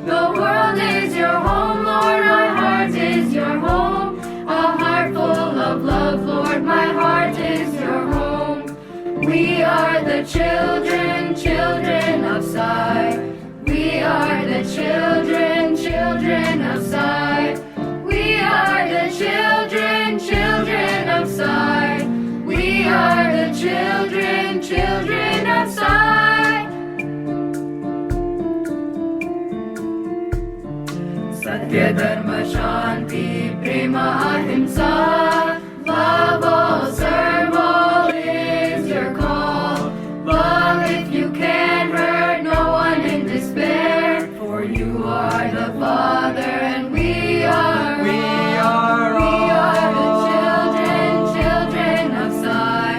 The world is your home, Lord, our heart is your home. A heart full of love, Lord, my heart is your home. We are the children, children of Sai. We are the children, children of Sai. We are the children, children of Sai. We are the children, children of Sai. Satya, Dharma, Shanti, Prema, Ahimsa. Love all, serve all is your call. Love if you can, hurt no one in despair. For you are the Father and we are the children, children of Sai.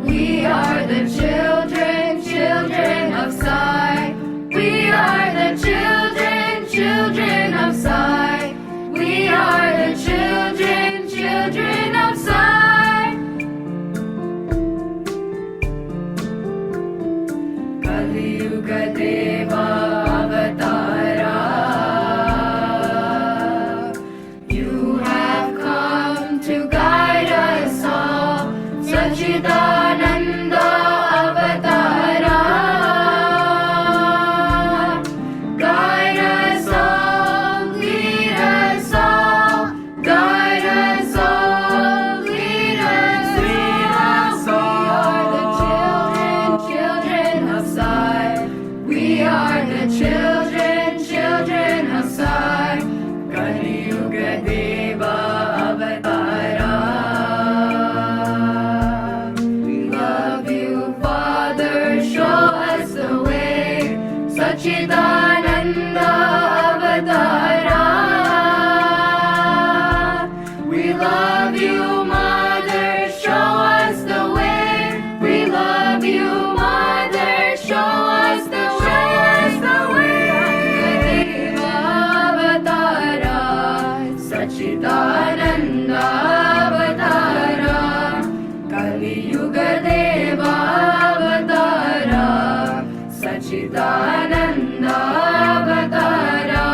We are the children, children of Sai. We are the children, children of Sai. We are the children, children of Sai. Kali Yuga Deva Avatara. You have come to guide us all. Sachidananda Avatara. Guide us all, lead us all. Guide us all, lead us all. We are the children, children of Sai. Kali Yuga Deva Avatara. We love you, Father, show us the way. Sachidananda Avatara. We love you, Mother, show us the way. We love you, Mother, show us the way. Avatara, Sachidananda Avatara. Kali Yuga Deva Avatara. Sachidananda Avatara.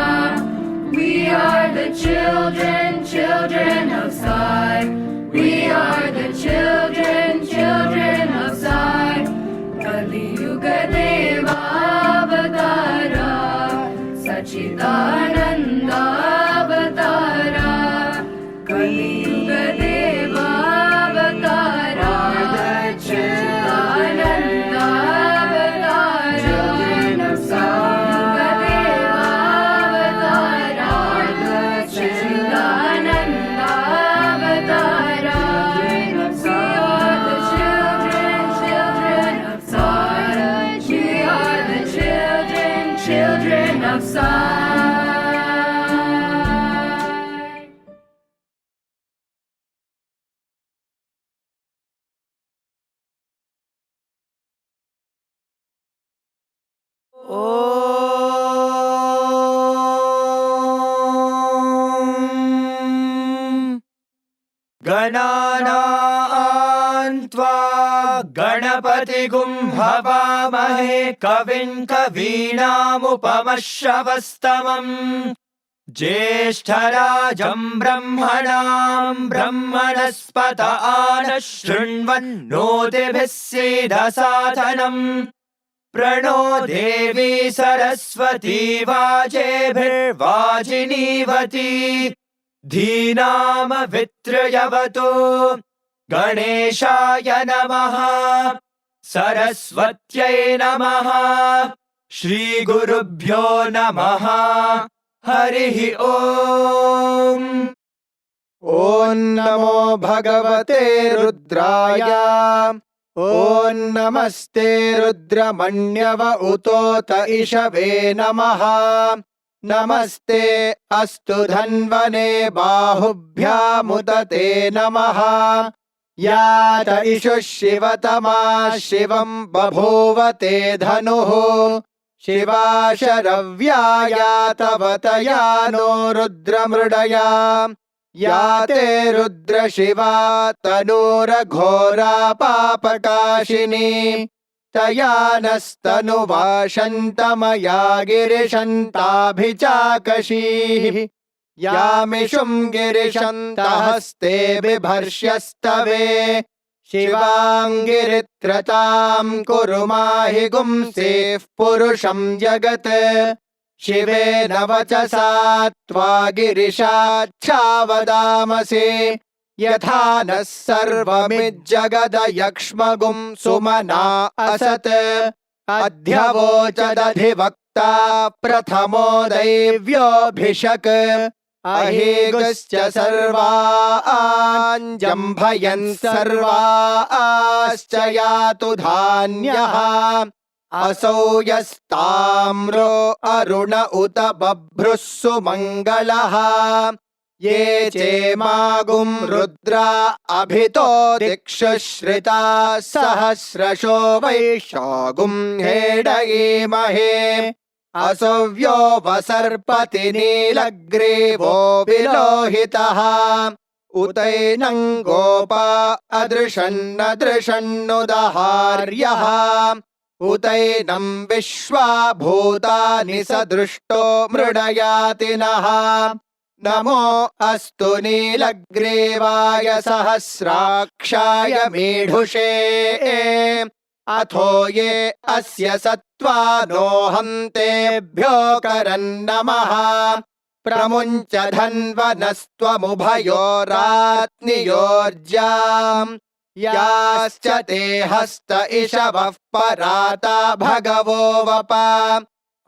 We are the children, children of Sai. We are the children, children of Sai. Kali Yuga Deva Avatara. Sachidananda Avatara. Kali Yuga Deva Avatara. Sachidananda Avatara. Children of Sai. Sachidananda Avatara. We are the children, children of Sai. We are the children, children of Sai. गणानां त्वा गणपतिगुं हवामहे कविं कवीनामुपमश्रवस्तमम् ज्येष्ठराजं ब्रह्मणां ब्रह्मणस्पत आनः शृण्वन्नोतिभिः सीदसादनम् प्रणो देवी सरस्वती वाजेभिर्वाजिनीवती धीनामवित्रयवतु गणेशाय नमः सरस्वत्यै नमः श्रीगुरुभ्यो नमः हरिः ओम्। ॐ नमो भगवते रुद्राय। ॐ नमस्ते रुद्रमण्यव उतोत इषवे नमः। नमस्ते अस्तु धन्वने बाहुभ्यामुदते नमः। यात इषुः शिवतमा शिवं बभूवते धनुः। शिवा शरव्या यातवतया नो रुद्रमृडया। याते रुद्रशिवा तनूरघोरा पापकाशिनी। तयानस्तनुवाशन्तमया गिरिशन्ताभिचाकशीः यामिषुं गिरिशन्तहस्ते बिभर्ष्यस्तवे शिवाङ्गिरित्रतां कुरु माहि गुंसेः पुरुषं जगत् शिवेन वचसा त्वा गिरिशाच्छावदामसे यथा नः सर्वमिज्जगदयक्ष्मगुं सुमना असत् अध्यवोचदधिवक्ता प्रथमो दैव्योऽभिषक् अहेगश्च सर्वाञ्जम्भयन् सर्वाश्च यातु धान्यः असौ यस्ताम्रो अरुण उत बभ्रुः सुमङ्गलः ये चेमागुं रुद्रा अभितो दिक्षुश्रिता सहस्रशो वैशागुं हेडयेमहे असव्यो वसर्पति नीलग्रीवो विलोहितः उतैनं गोपा अदृशन्नदृशन्नुदहार्यः उतैनं विश्वा भूतानि सदृष्टो मृडयातिनः नमो अस्तु नीलग्रीवाय सहस्राक्षाय मीढुषे अथो ये अस्य सत्त्वानो हन्तेभ्यो करन्नमः प्रमुञ्च धन्वनस्त्वमुभयोरात्नियोर्जाम् याश्च ते हस्त इषवः पराता भगवो वप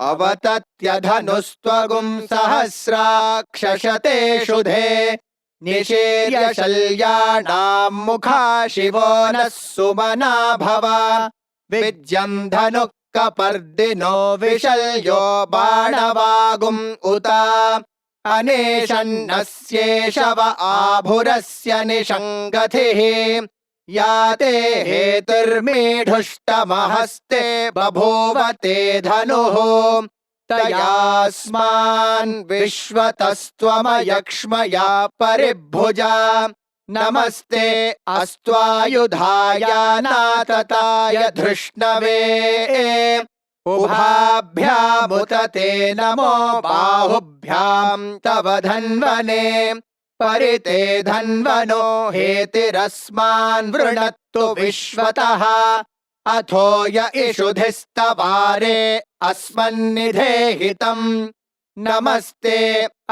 अवतत्यधनुस्त्वगुं सहस्राक्षशते शुधे निशीर्य शल्याणां मुखा शिवो नः सुमना भव विज्यं धनुः कपर्दिनो विशल्यो बाणवागुम् उत अनेशन्नस्येषव आभुरस्य निषङ्गतिः याते हेतुर्मीढुष्टमहस्ते बभूव ते धनुः तयास्मान् विश्वतस्त्वमयक्ष्मया परिभुजा नमस्ते अस्त्वायुधाय नातताय धृष्णवे उभाभ्यामुत ते नमो बाहुभ्यां तव धन्वने परिते धन्वनो हेतिरस्मान् वृणत्तु विश्वतः अथो य इषुधिस्तवारे अस्मन्निधेहितम् नमस्ते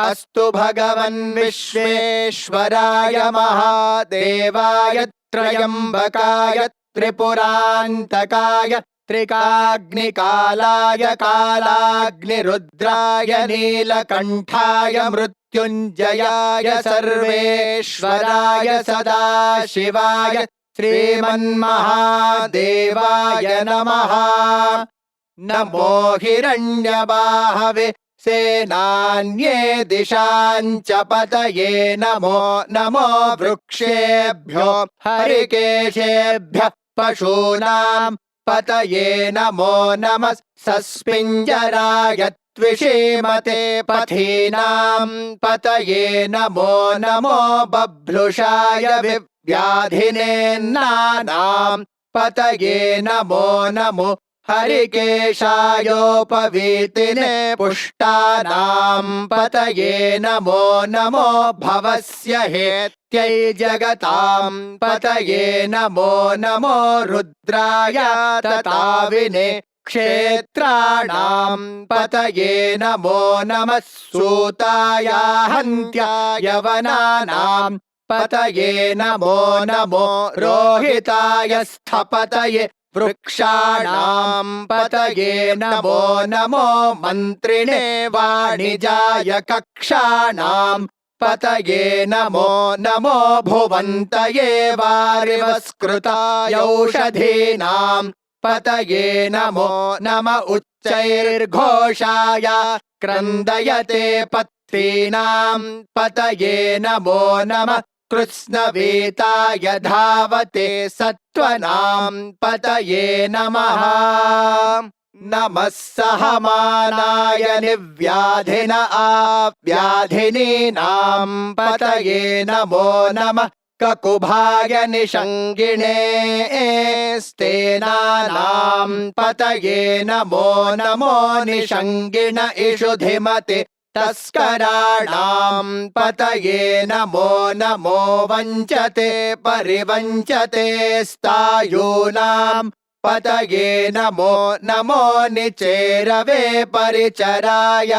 अस्तु भगवन् विश्वेश्वराय महादेवाय त्र्यम्बकाय त्रिपुरान्तकाय त्रिकाग्निकालाय कालाग्निरुद्राय नीलकण्ठाय मृत्युञ्जयाय सर्वेश्वराय सदाशिवाय श्रीमन्महादेवाय नमः नमो हिरण्यबाहवे सेनान्ये दिशाञ्च पतये नमो नमो वृक्षेभ्यो हरिकेशेभ्यः पशूनां पतये नमो नमः सस्मिञ्जराय त्विषीमते पथीनां पतये नमो नमो बभ्रुषाय व्याधिनेन्नानां पतये नमो नमो हरिकेशायोपवीतिने पुष्टानां पतये नमो नमो भवस्य हेत्यै जगतां पतये नमो नमो रुद्राय तताविने क्षेत्राणां पतये नमो नमः सूताय हन्त्याय वनानां पतये नमो नमो रोहिताय स्थपतये वृक्षाणां पतये नमो नमो मन्त्रिणे वाणिजाय कक्षाणां पतये नमो नमो भुवन्तये वारिवस्कृताय औषधीनां पतये नमो नम उच्चैर्घोषाय क्रन्दयते पत्रीणां पतये नमो नमः कृत्स्नवेताय धावते सत्त्वनां पतये नमः नमः सहमानाय निव्याधिन आव्याधिनीनां पतये नमो नमः ककुभाय निषङ्गिणे स्तेनानां पतये नमो नमो निषङ्गिण इषुधिमते तस्कराणां पतये नमो नमो वञ्चते परिवञ्चते स्तायूनां पतये नमो नमो निचेरवे परिचरायारण्यानां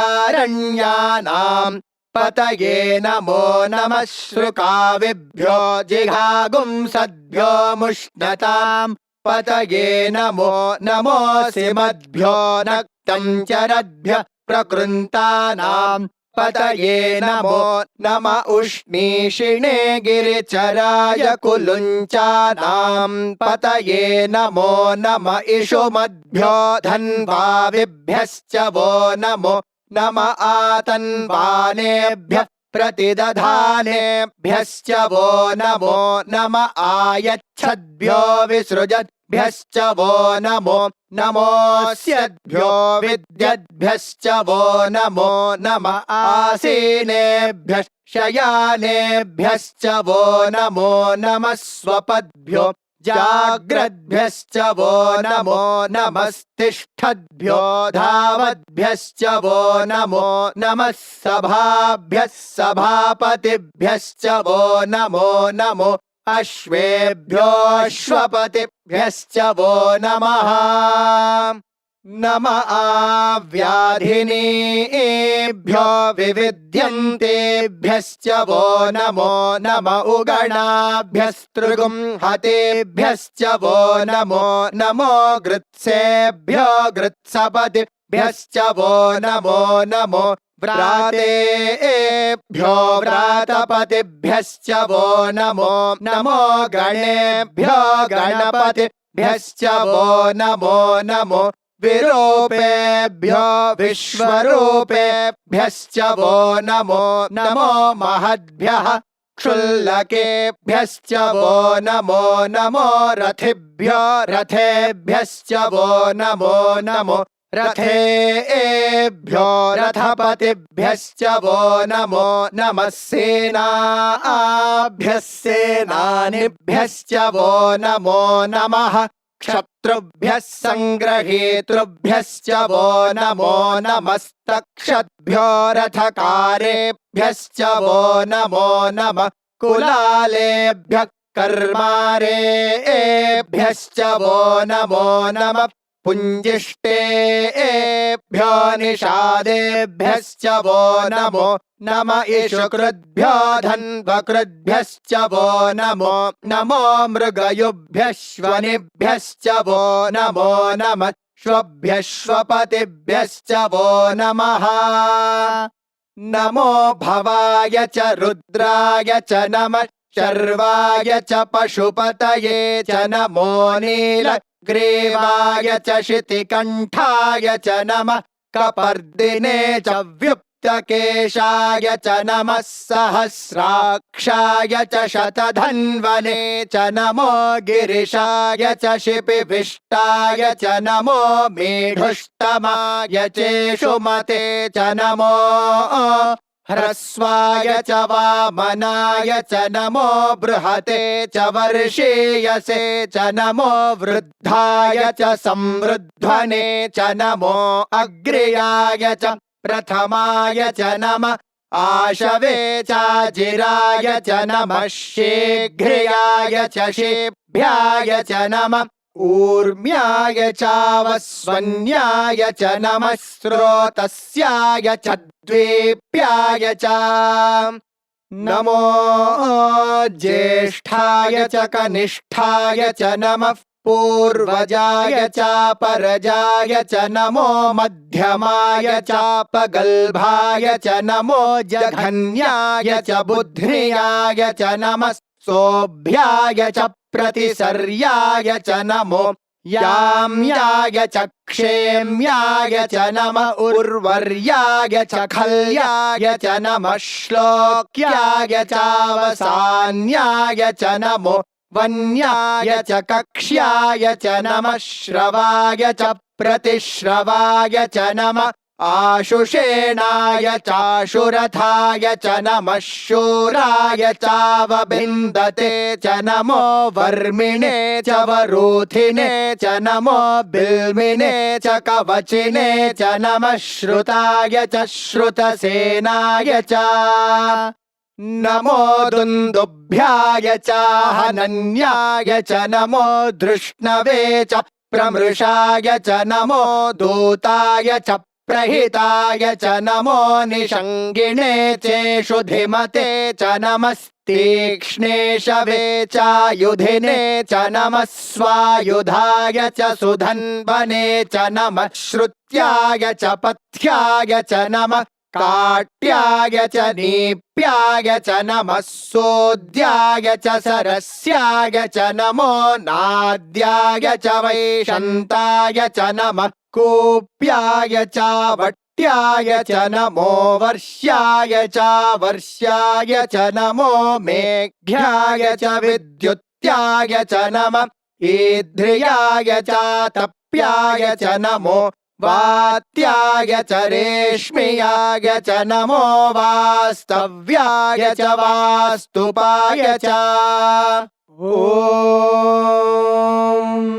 पतये नमो नमः श्रुकाविभ्यो जिघागुंसद्भ्यो मुष्णतां पतये नमो नमोऽसिमद्भ्यो नक्तं चरद्भ्यः प्रकृन्तानां पतये नमो नम उष्णीषिणे गिरिचराय कुलुञ्चानां पतये नमो नम इषुमद्भ्यो धन्वाविभ्यश्च वो नमो नम आतन्वानेभ्यः प्रतिदधानेभ्यश्च वो नमो नम आयच्छद्भ्यो विसृजद्भ्यश्च वो नमो नमोऽस्यद्भ्यो विद्यद्भ्यश्च वो नमो नम आसीनेभ्यः शयानेभ्यश्च वो नमो नमः स्वपद्भ्यो जाग्रद्भ्यश्च वो नमो नमस्तिष्ठद्भ्यो धावद्भ्यश्च वो नमो नमः सभाभ्यः सभापतिभ्यश्च वो नमो नमो अश्वेभ्योऽश्वपतिभ्यश्च वो नमः नम आव्याधिनीभ्यो विविध्यन्तेभ्यश्च वो नमो नम उगणाभ्यस्त्रिगुंहतेभ्यश्च वो नमो नमो गृत्सेभ्यो गृत्सपतिभ्यश्च वो नमो नमो व्रातेभ्यो व्रातपतिभ्यश्च वो नमो नमो गणेभ्यो गणपतिभ्यश्च वो नमो नमो विरूपेभ्यो विश्वरूपेभ्यश्च वो नमो नमो महद्भ्यः क्षुल्लकेभ्यश्च वो नमो नमो रथिभ्यो रथेभ्यश्च वो नमो नमो रथेभ्यो रथपतिभ्यश्च वो नमो नमः सेनाभ्यः सेनानिभ्यश्च वो नमो नमः क्षत्रुभ्यः सङ्ग्रहेतृभ्यश्च वो नमो नमस्तक्षद्भ्यो रथकारेभ्यश्च वो नमो नमः कुलालेभ्यः कर्मारेभ्यश्च वो नमो नमः पुञ्जिष्टेभ्यो निषादेभ्यश्च वो नमो नम इषुकृद्भ्यो धन्वकृद्भ्यश्च वो नमो नमो मृगयुभ्यश्वनिभ्यश्च वो नमो नमः श्वभ्यश्वपतिभ्यश्च वो नमः नमो भवाय च रुद्राय च नमः शर्वाय च पशुपतये च नमो नीलग्रीवाय च शितिकण्ठाय च नमः कपर्दिने च व्युप्तकेशाय च नमः सहस्राक्षाय च शतधन्वने च नमो गिरिशाय च शिपिविष्टाय च नमो मेढुष्टमाय चेषुमते च नमो ह्रस्वाय च वामनाय च नमो बृहते च वर्षीयसे च नमो वृद्धाय च संवृध्वने च नमो अग्र्याय च प्रथमाय च नमः आशवे चाजिराय च नमः शीघ्र्याय च शेभ्याय च नमः ऊर्म्याय चावस्वन्याय च नमः स्रोतस्याय च द्वीप्याय च नमो ज्येष्ठाय च कनिष्ठाय च नमः पूर्वजाय चापरजाय च नमो मध्यमाय चापगल्भाय च नमो जघन्याय च बुद्ध्याय च नमः सोऽभ्याय च प्रतिसर्याय च नमो याम्याय च क्षेम्याय च नमः उर्वर्याय च खल्याय च नमः श्लोक्याय चावसान्याय च नमो वन्याय च कक्ष्याय च नमः श्रवाय च प्रतिश्रवाय च नमः आशुषेणाय चाशुरथाय च नमः शूराय चावबिन्दते च नमो वर्मिणे च वरूथिने च नमो बिल्मिने च कवचिने च नमः श्रुताय च श्रुतसेनाय च नमो दुन्दुभ्याय च हनन्याय च नमो धृष्णवे च प्रमृषाय च नमो दूताय च प्रहिताय च नमो निषङ्गिणे चेषुधिमते च नमस्तीक्ष्णेशवे चायुधिने च नमः स्वायुधाय च सुधन्वने च नमः श्रुत्याय च पथ्याय च नमः काट्याय च नीप्याय च नमः सोद्याय च सरस्याय च नमो नाद्याय च वैशन्ताय च नमः कूप्याय च वट्याय च नमो वर्ष्याय च वर्ष्याय च नमो मेघ्याय च विद्युत्याय च नमः ईध्र्याय च तप्याय च नमो वात्याय च रेश्म्याय च नमो वास्तव्याय च वास्तुपाय च ॐ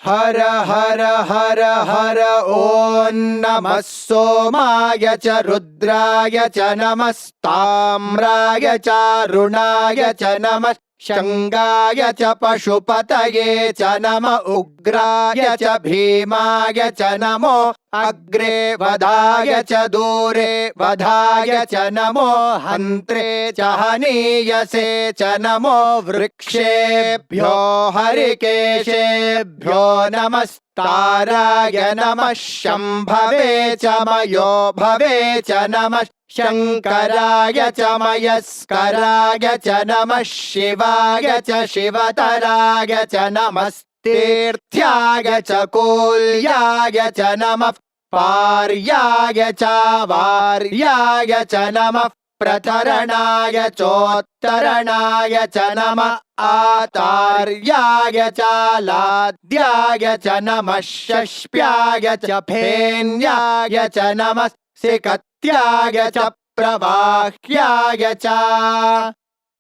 हर हर हर हर ॐ नमः सोमाय च रुद्राय च नमस्ताम्राय च रुणाय च नमः शङ्गाय च पशुपतये च नम उग्राय च भीमाय च नमो अग्रे वधाय च दूरे वधाय च नमो हन्त्रे च हनीयसे च नमो वृक्षेभ्यो हरिकेशेभ्यो नमस्ताराय नमः शम्भवे च मयो भवे च नमः शङ्कराय च मयस्कराय च नमः शिवाय च शिवतराय च नमस्तीर्थ्याय च कूल्याय च नमः पार्याय च वार्याय च नमः प्रतरणाय चोत्तरणाय च नमः आतार्याय च लाद्याय च नमः शष्प्याय च फेन्याय च नमः सिकत्याय च प्रवाह्याय च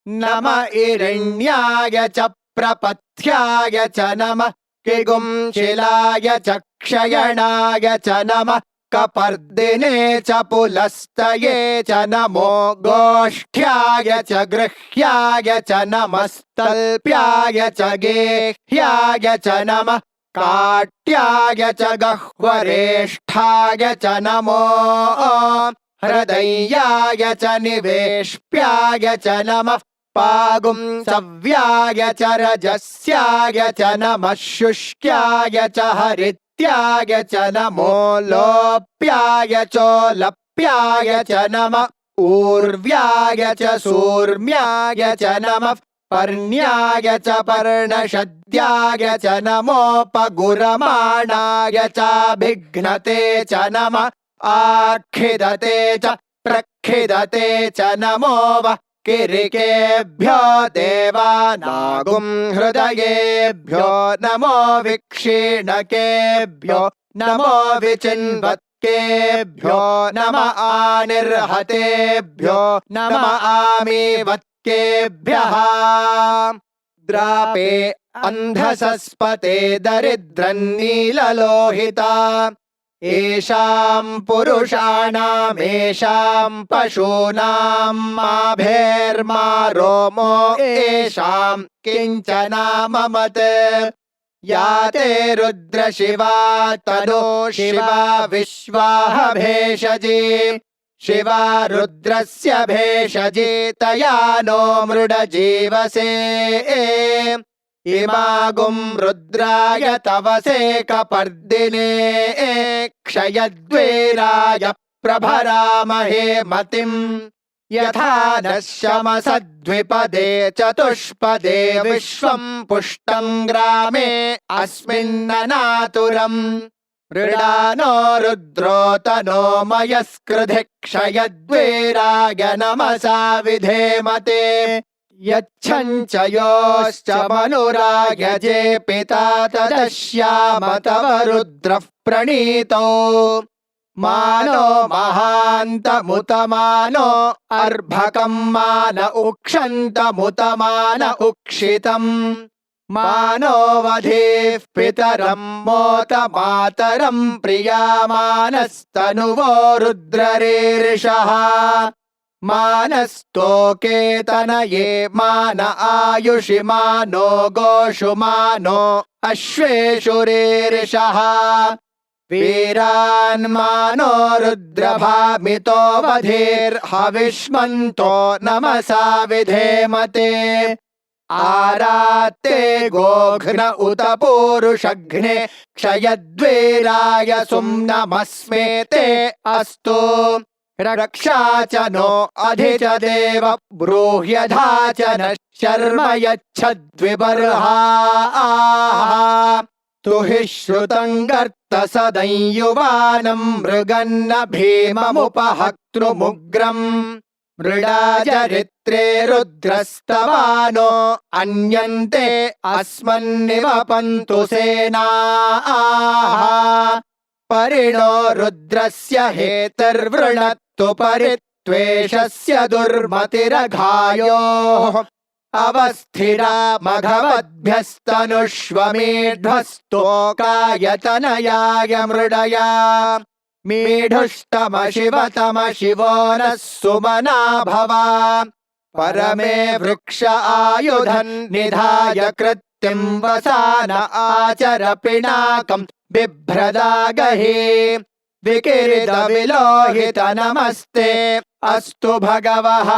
नम इरण्याय च प्रपथ्याय च नमः किगुंशिलाय च क्षयणाय च नमः कपर्दिने च पुलस्तये च नमो गोष्ठ्याय च गृह्याय च नमस्तल्प्याय च गेह्याय च नमः काट्याय च गह्वरेष्ठाय च नमो हृदयाय च निवेश्प्याय च नमः पागुंसव्याय च रजस्याय च नमः शुष्क्याय च हरित्याय च नमो लोप्याय चोलप्याय च नमः ऊर्व्याय च सूर्म्याय च नमः पर्ण्याय च पर्णशद्याय च नमोपगुरमाणाय च भिघ्नते च नमः आखिदते च प्रखिदते च नमो वः किरिकेभ्यो देवानागुं हृदयेभ्यो नमो विक्षीणकेभ्यो नमो विचिन्वत्केभ्यो नम आनिर्हतेभ्यो नम आमीवत्केभ्यः द्रापे अन्धसस्पते दरिद्रन्नीललोहिता येषां पुरुषाणामेषां पशूनां माभेर्मा रोमो येषां किञ्चनाममत् या ते रुद्रशिवा तनो शिवा विश्वाह भेषजी शिवा रुद्रस्य भेषजी तया नो मृडजीवसे इमागुं रुद्राय तवसे कपर्दिने क्षयद्वेराय प्रभरामहे मतिम् यथा नः शमसद्विपदे चतुष्पदे विश्वं पुष्टं ग्रामे अस्मिन्ननातुरम् मृडानो रुद्रो तनो मयस्कृधि क्षयद्वेराय नमसा विधेमते यच्छञ्च योश्च मनुरायजे पिता तदश्याम तव रुद्रः प्रणीतो मानो महान्तमुतमानो अर्भकं मान उक्षन्तमुतमान उक्षितम् मानो वधेः पितरं मोत मातरं प्रियामानस्तनुवो रुद्ररीरिषः मानस्तोकेतनये मान आयुषि मानो गोषु मानो अश्वेषु रीरिषः वीरान्मानो रुद्रभामितो वधेर्हविष्मन्तो नमसा विधेमते आरात्ते गोघ्न उत पूरुषघ्ने क्षयद्वीराय सुम्नमस्मे ते अस्तु रक्षा च नो अधि च देव ब्रूह्यधा च न शर्म यच्छद्विबर्हाः तुहि श्रुतं गर्तसदंयुवानं मृगन्न भीममुपहक्तृमुग्रम् मृडाचरित्रे रुद्रस्तवानो अन्यन्ते अस्मन्निवपन्तु सेनाः परिणो रुद्रस्य हेतर्वृणत्तु परित्वेषस्य दुर्मतिरघायोः अवस्थिरा मघवद्भ्यस्तनुष्वमेढ्वस्तोकायतनयाय मृडया मेढुष्टमशिवतमशिवो नः सुमना भवा परमे वृक्ष आयुधन् निधाय कृत्तिं वसान आचर पिनाकं बिभ्रदागहि विकिरितविलोहित नमस्ते अस्तु भगवः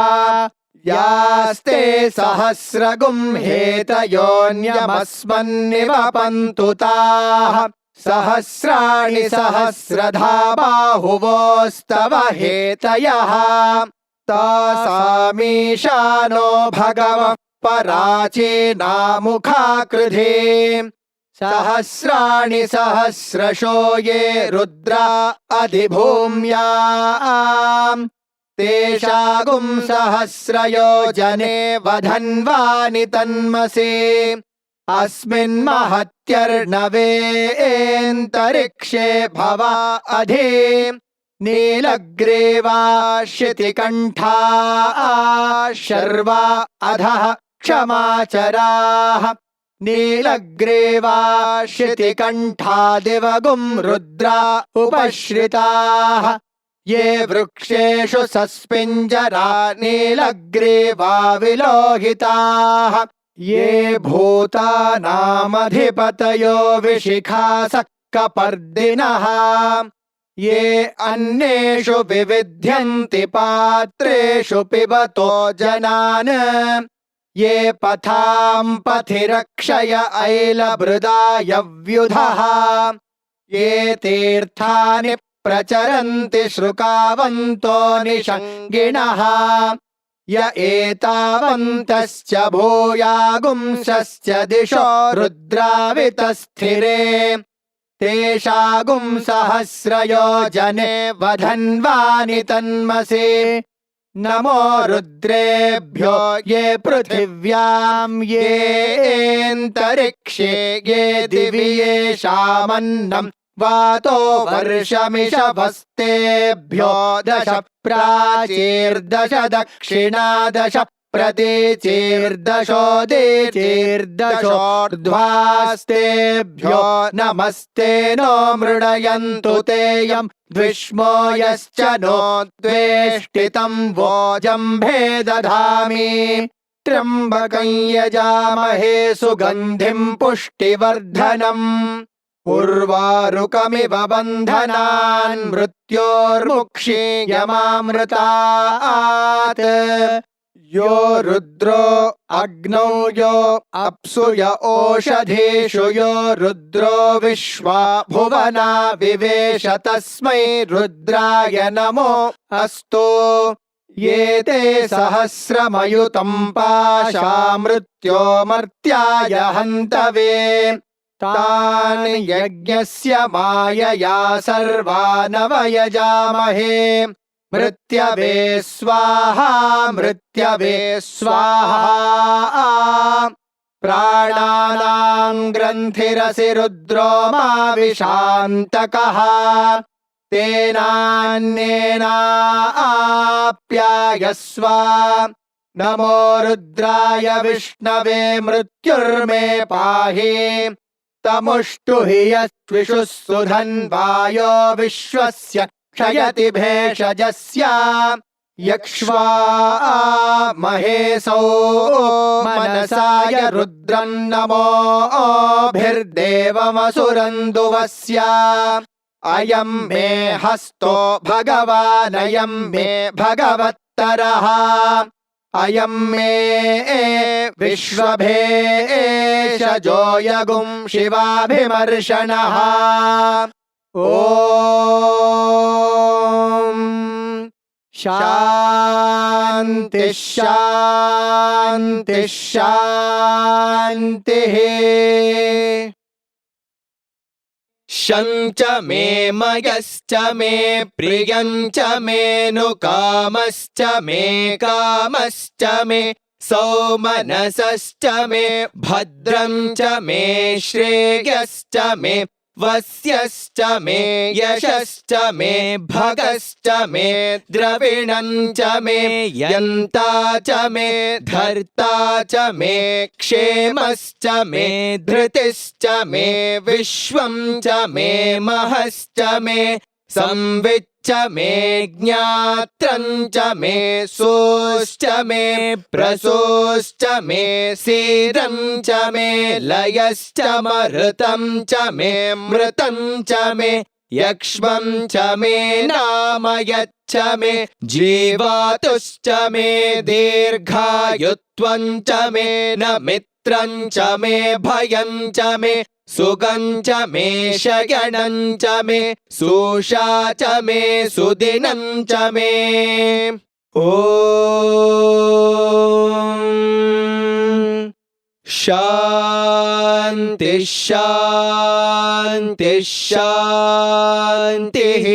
यास्ते सहस्रगुं हेतयोऽन्यमस्मन्निवपन्तु ताः सहस्राणि सहस्रधा बाहुवोस्तव हेतयः तासामीशानो भगवः पराचीनामुखाकृधे सहस्राणि सहस्रशो ये रुद्रा अधिभूम्याम् तेषागुं सहस्रयोजने वधन्वानि तन्मसे अस्मिन्महत्यर्णवेऽन्तरिक्षे भवा अधि नीलग्रीवा शितिकण्ठा शर्वा अधः क्षमाचराः नीलग्रीवा शितिकण्ठा दिवगुं रुद्रा उपश्रिताः ये वृक्षेषु सस्पिञ्जरा नीलग्रीवा विलोहिताः ये भूतानामधिपतयो विशिखासः कपर्दिनः ये अन्येषु विविध्यन्ति पात्रेषु पिबतो जनान् ये पथां पथि रक्षय ऐलभृदायव्युधः ये तीर्थानि प्रचरन्ति श्रुकावन्तो निषङ्गिणः य एतावन्तश्च भूयागुंसश्च दिशो रुद्रावितस्थिरे तेषागुं सहस्रयोजने वधन्वानि तन्मसे नमो रुद्रेभ्यो ये पृथिव्यां येऽन्तरिक्षे ये दिवि येषामन्नं वातो वर्षमिषभस्तेभ्यो दश प्राचीर्दश दक्षिणादश प्रतीचीर्दशोदीचीर्दशोर्ध्वास्तेभ्यो नमस्ते नो मृडयन्तु तेयं द्विष्मो यश्च नो द्वेष्टितं वोजम्भे दधामि त्र्यम्बकं यजामहे सुगन्धिं पुष्टिवर्धनम् उर्वारुकमिव बन्धनान् मृत्योर्मुक्षीयमामृतात् यो रुद्रो अग्नौ यो अप्सु य ओषधीषु यो रुद्रो विश्वा भुवना विवेश तस्मै रुद्राय नमो अस्तु ये ते सहस्रमयुतं पाशा मृत्योमर्त्याय हन्तवे तान् यज्ञस्य मायया सर्वानवयजामहे मृत्यवे स्वाहा मृत्यवे स्वाहा प्राणानां ग्रन्थिरसि रुद्रो मा विशान्तकः तेनान्येनाप्यायस्व नमो रुद्राय विष्णवे मृत्युर्मे पाहि तमुष्टुहि यस्विषुः सुधन्वायो विश्वस्य क्षयति भेषजस्य यक्ष्वा महेशो मनसाय रुद्रं नमोभिर्देवमसुरन्दुवस्य अयं मे हस्तो भगवानयं मे भगवत्तरः अयं मे विश्वभेषजो यगुं शिवाभिमर्शनः ॐ शान्ति शान्ति शान्तिः शञ्च मे मयश्च मे प्रियञ्च मेऽनुकामश्च मे कामश्च मे सौमनसश्च मे भद्रं च मे श्रेयश्च मे वस्यश्च मे यशश्च मे भगश्च मे द्रविणं च मे यन्ता च मे धर्ता च मे क्षेमश्च मे धृतिश्च मे विश्वं च मे महश्च मे संविच्च मे ज्ञात्रं च मे सोश्च मे प्रसोश्च मे सीरं च मे लयश्च मरुतं च मे मृतं च मे यक्ष्मं च मे नामयच्च मे जीवातुश्च मे दीर्घायुत्वं च मे न मित्रं च मे भयं च मे सुगं च मे शयनं च मे सुषा च मे सुदिनं च मे ॐ शान्ति शान्ति शान्तिः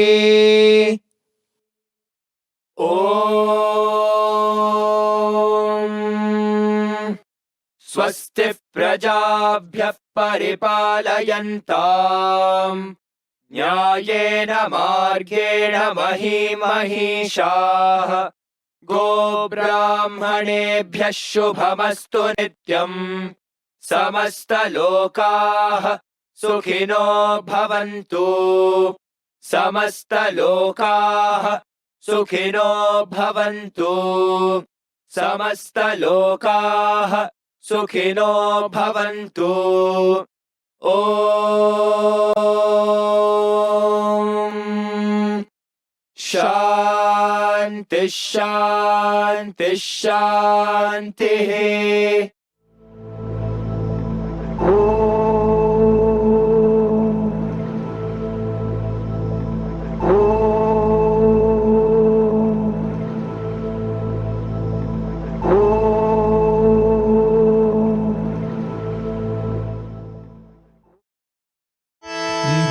ॐ स्वस्ति प्रजाभ्यः परिपालयन्ताम् न्यायेन मार्गेण महीमहीषाः गोब्राह्मणेभ्यः शुभमस्तु नित्यम् समस्तलोकाः सुखिनो भवन्तु समस्तलोकाः सुखिनो भवन्तु समस्तलोकाः सुखिनो भवन्तु ॐ शान्ति शान्ति शान्तिः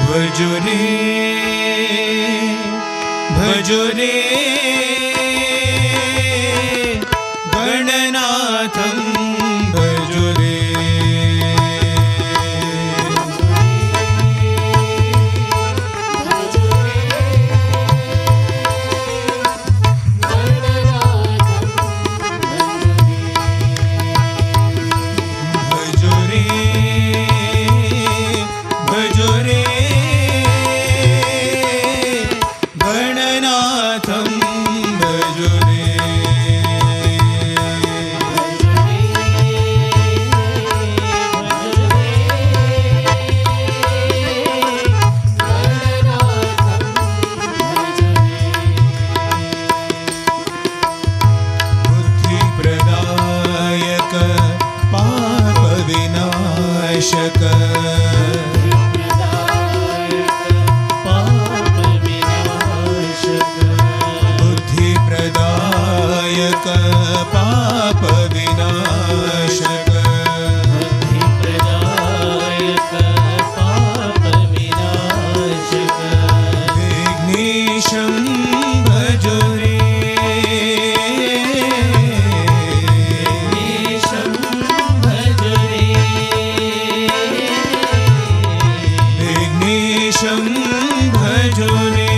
भजो रे भजो रे गणनाथं भजो रे भजो रे भजो रे गणनाथं भजो रे बुद्धिप्रदायक पापविनाशक बुद्धिप्रदायक पापविनाशक विघ्नेशं भजो रे विघ्नेशं भजो रे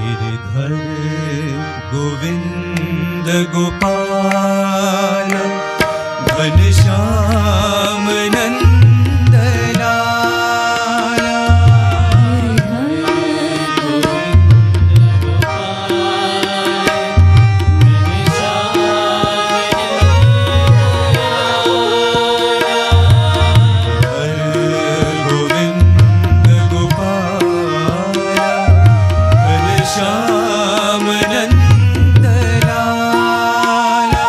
गिरिधर गोविंद गोपाल घनश्याम नंद लाला गोविंद गोपाल घनश्याम नंद लाला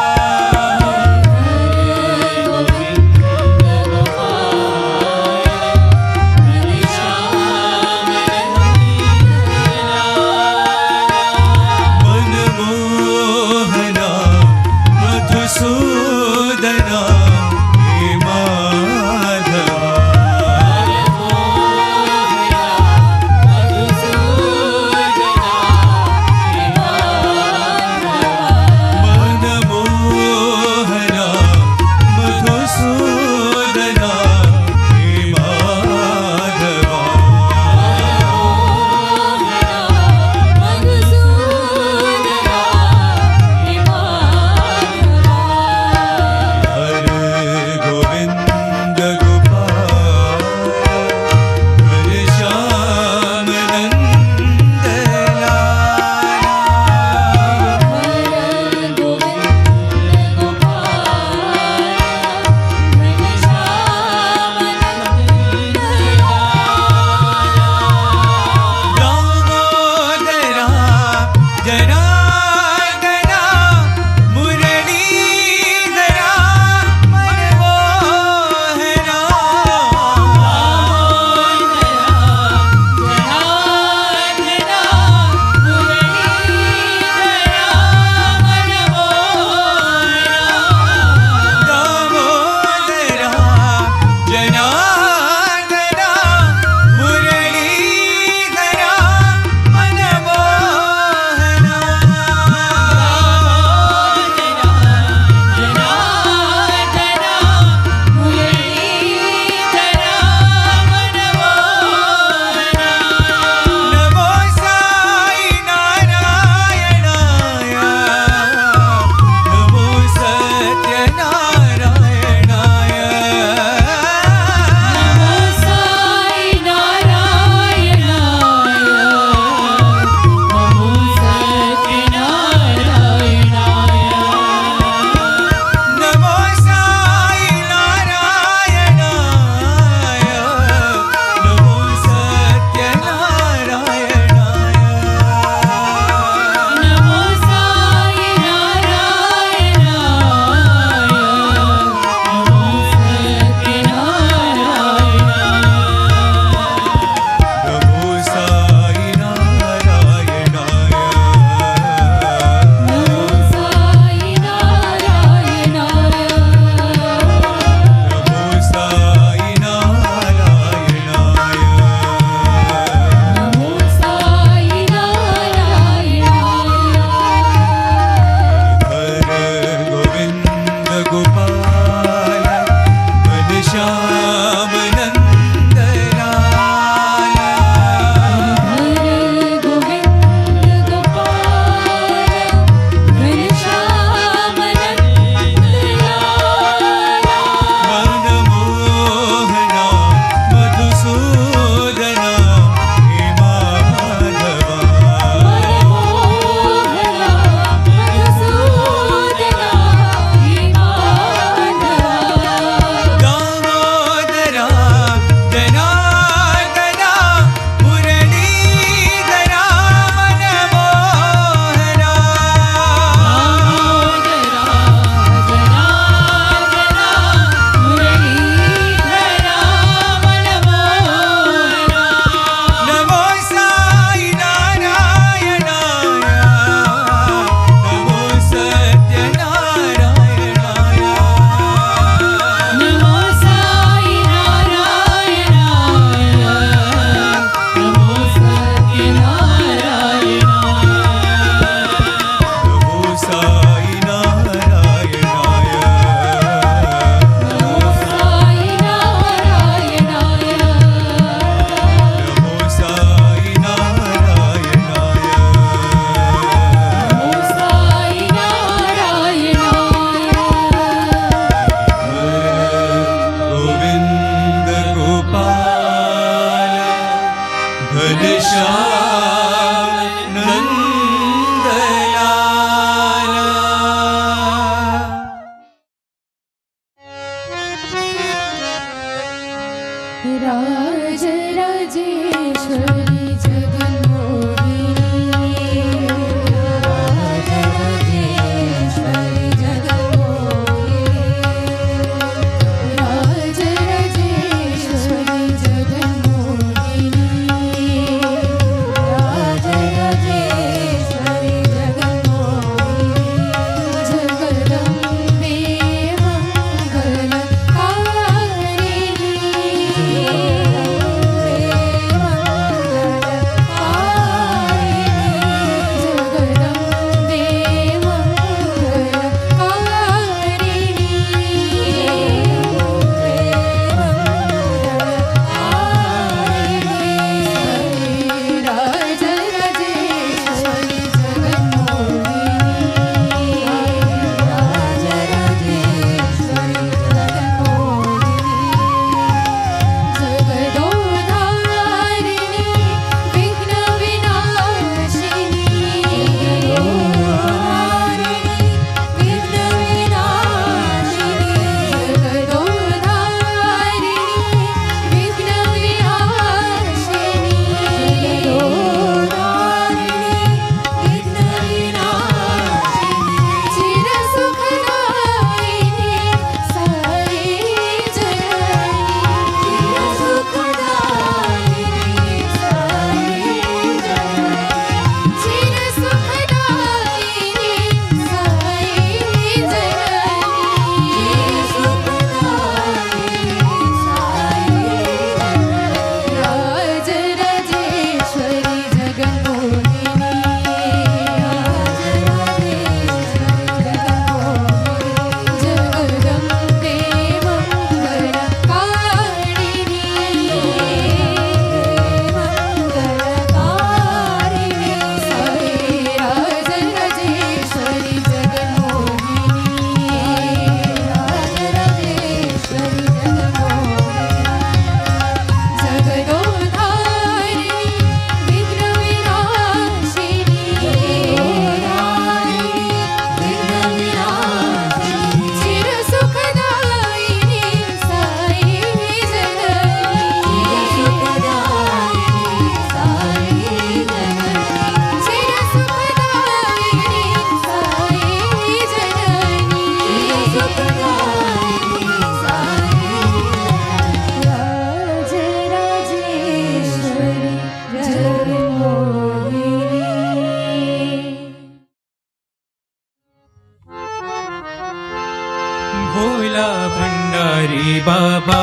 बाबा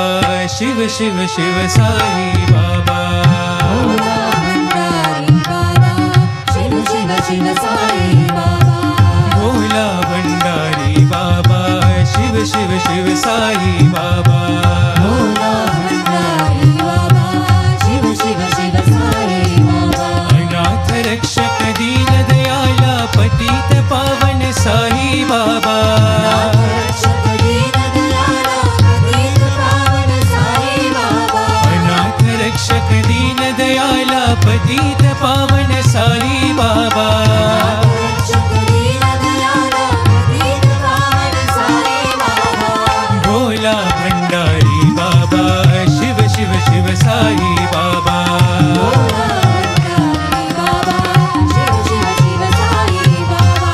शिव शिव शिव साई बाबा भोला भंडारी बाबा शिव शिव शिव साई बाबा भोला भंडारी बाबा शिव शिव शिव साई बाबा भोला भंडारी बाबा शिव शिव शिव साई बाबा अनाथ रक्षक दीन दयाला पतित पावन साई बाबा रक्षक दीन दयाला पतित पावन साई बाबा अनाथ रक्षक दीन दयाला पतित पावन साई बाबा रक्षक दीन दयाला पतित पावन साई बाबा भोला भंडारी बाबा शिव शिव शिव साई बाबा भोला भंडारी बाबा शिव शिव शिव साई बाबा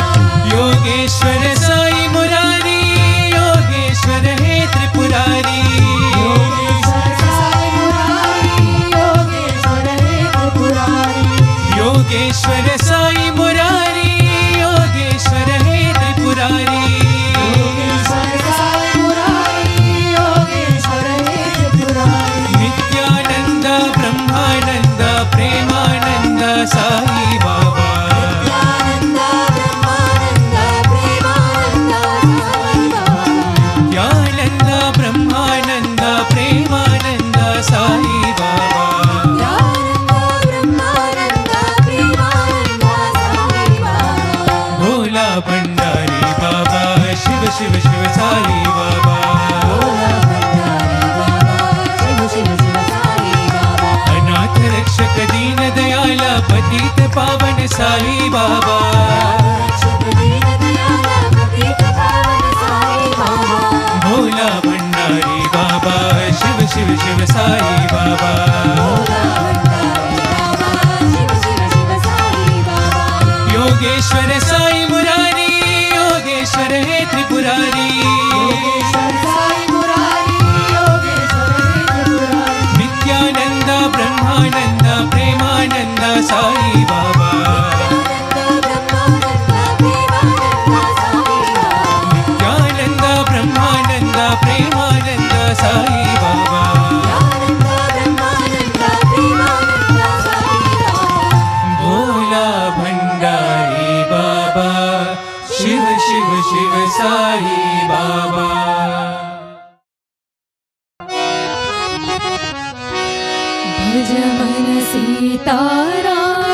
योगेश्वर साई मुरारी योगेश्वर हे त्रिपुरारी योगेश्वर साई मुरारी योगेश्वर हे त्रिपुरारी योगेश्वर साई मुरारी योगेश्वर हे त्रिपुरारी योगेश्वर साई मुरारी योगेश्वर हे त्रिपुरारी नित्यानंद ब्रह्मानंद प्रेमानंद साई बाबा नित्यानंद ब्रह्मानंद प्रेमानंद साई बाबा नित्यानंद ब्रह्मानंद प्रेमानंद साई बाबा नित्यानंद ब्रह्मानंद प्रेमानंद साई बाबा भोला भंडारी बाबा शिव शिव शिव साई बाबा भोला भंडारी बाबा शिव शिव शिव साई बाबा अनाथ रक्षक दीन दयाला पतित पावन साई बाबा रक्षक दीन दयाला पतित पावन साई बाबा भोला भंडारी बाबा शिव शिव शिव साई बाबा भोला भंडारी बाबा शिव शिव शिव साई बाबा योगेश्वर साई मुरारी योगेश्वर हे त्रिपुरारी योगेश्वर साई मुरारी योगेश्वर हे त्रिपुरारी नित्यानंद ब्रह्मानंद प्रेमानंद साई बाबा नित्यानंद ब्रह्मानंद प्रेमानंद साई बाबा नित्यानंद ब्रह्मानंद प्रेमानंद साई बाबा नित्यानंद ब्रह्मानंद प्रेमानंद साई बाबा भोला भंडारी बाबा शिव शिव शिव साई बाबा भज मन सीताराम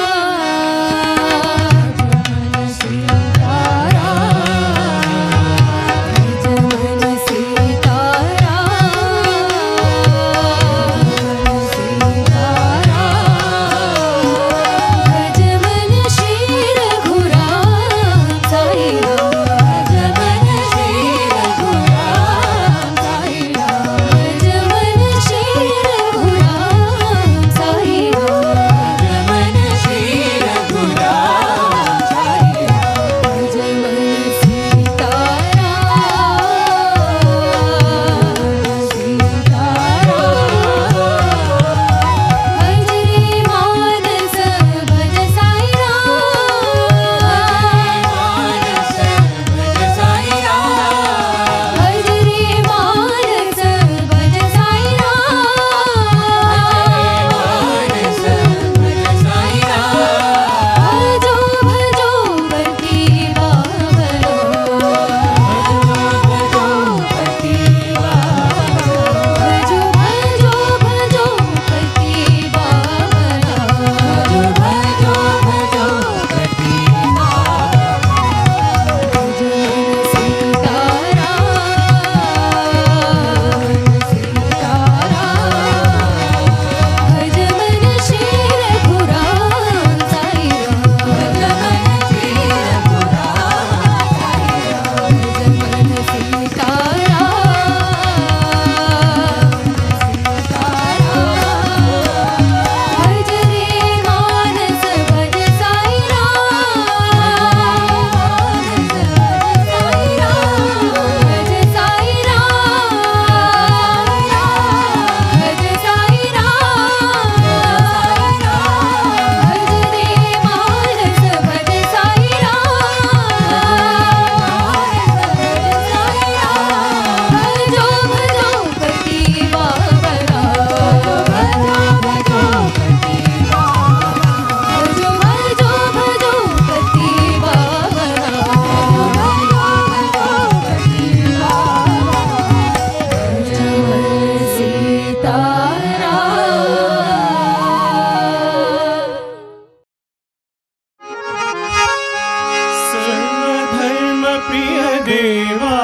देवा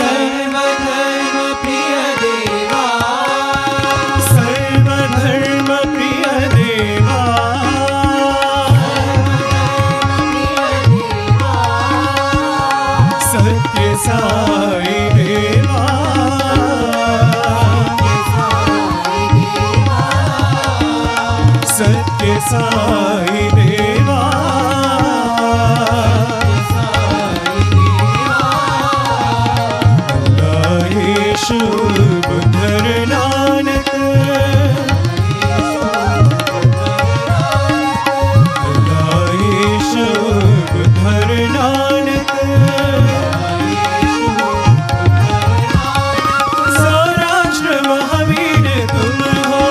सर्वधर्म प्रिय देवा सर्वधर्म प्रिय देवा सत्य साई देवा सत्य साई देवा अल्लाह यीशु बुद्धर नानक अल्लाह यीशु बुद्धर नानक सौराष्ट्र महावीर तुम हो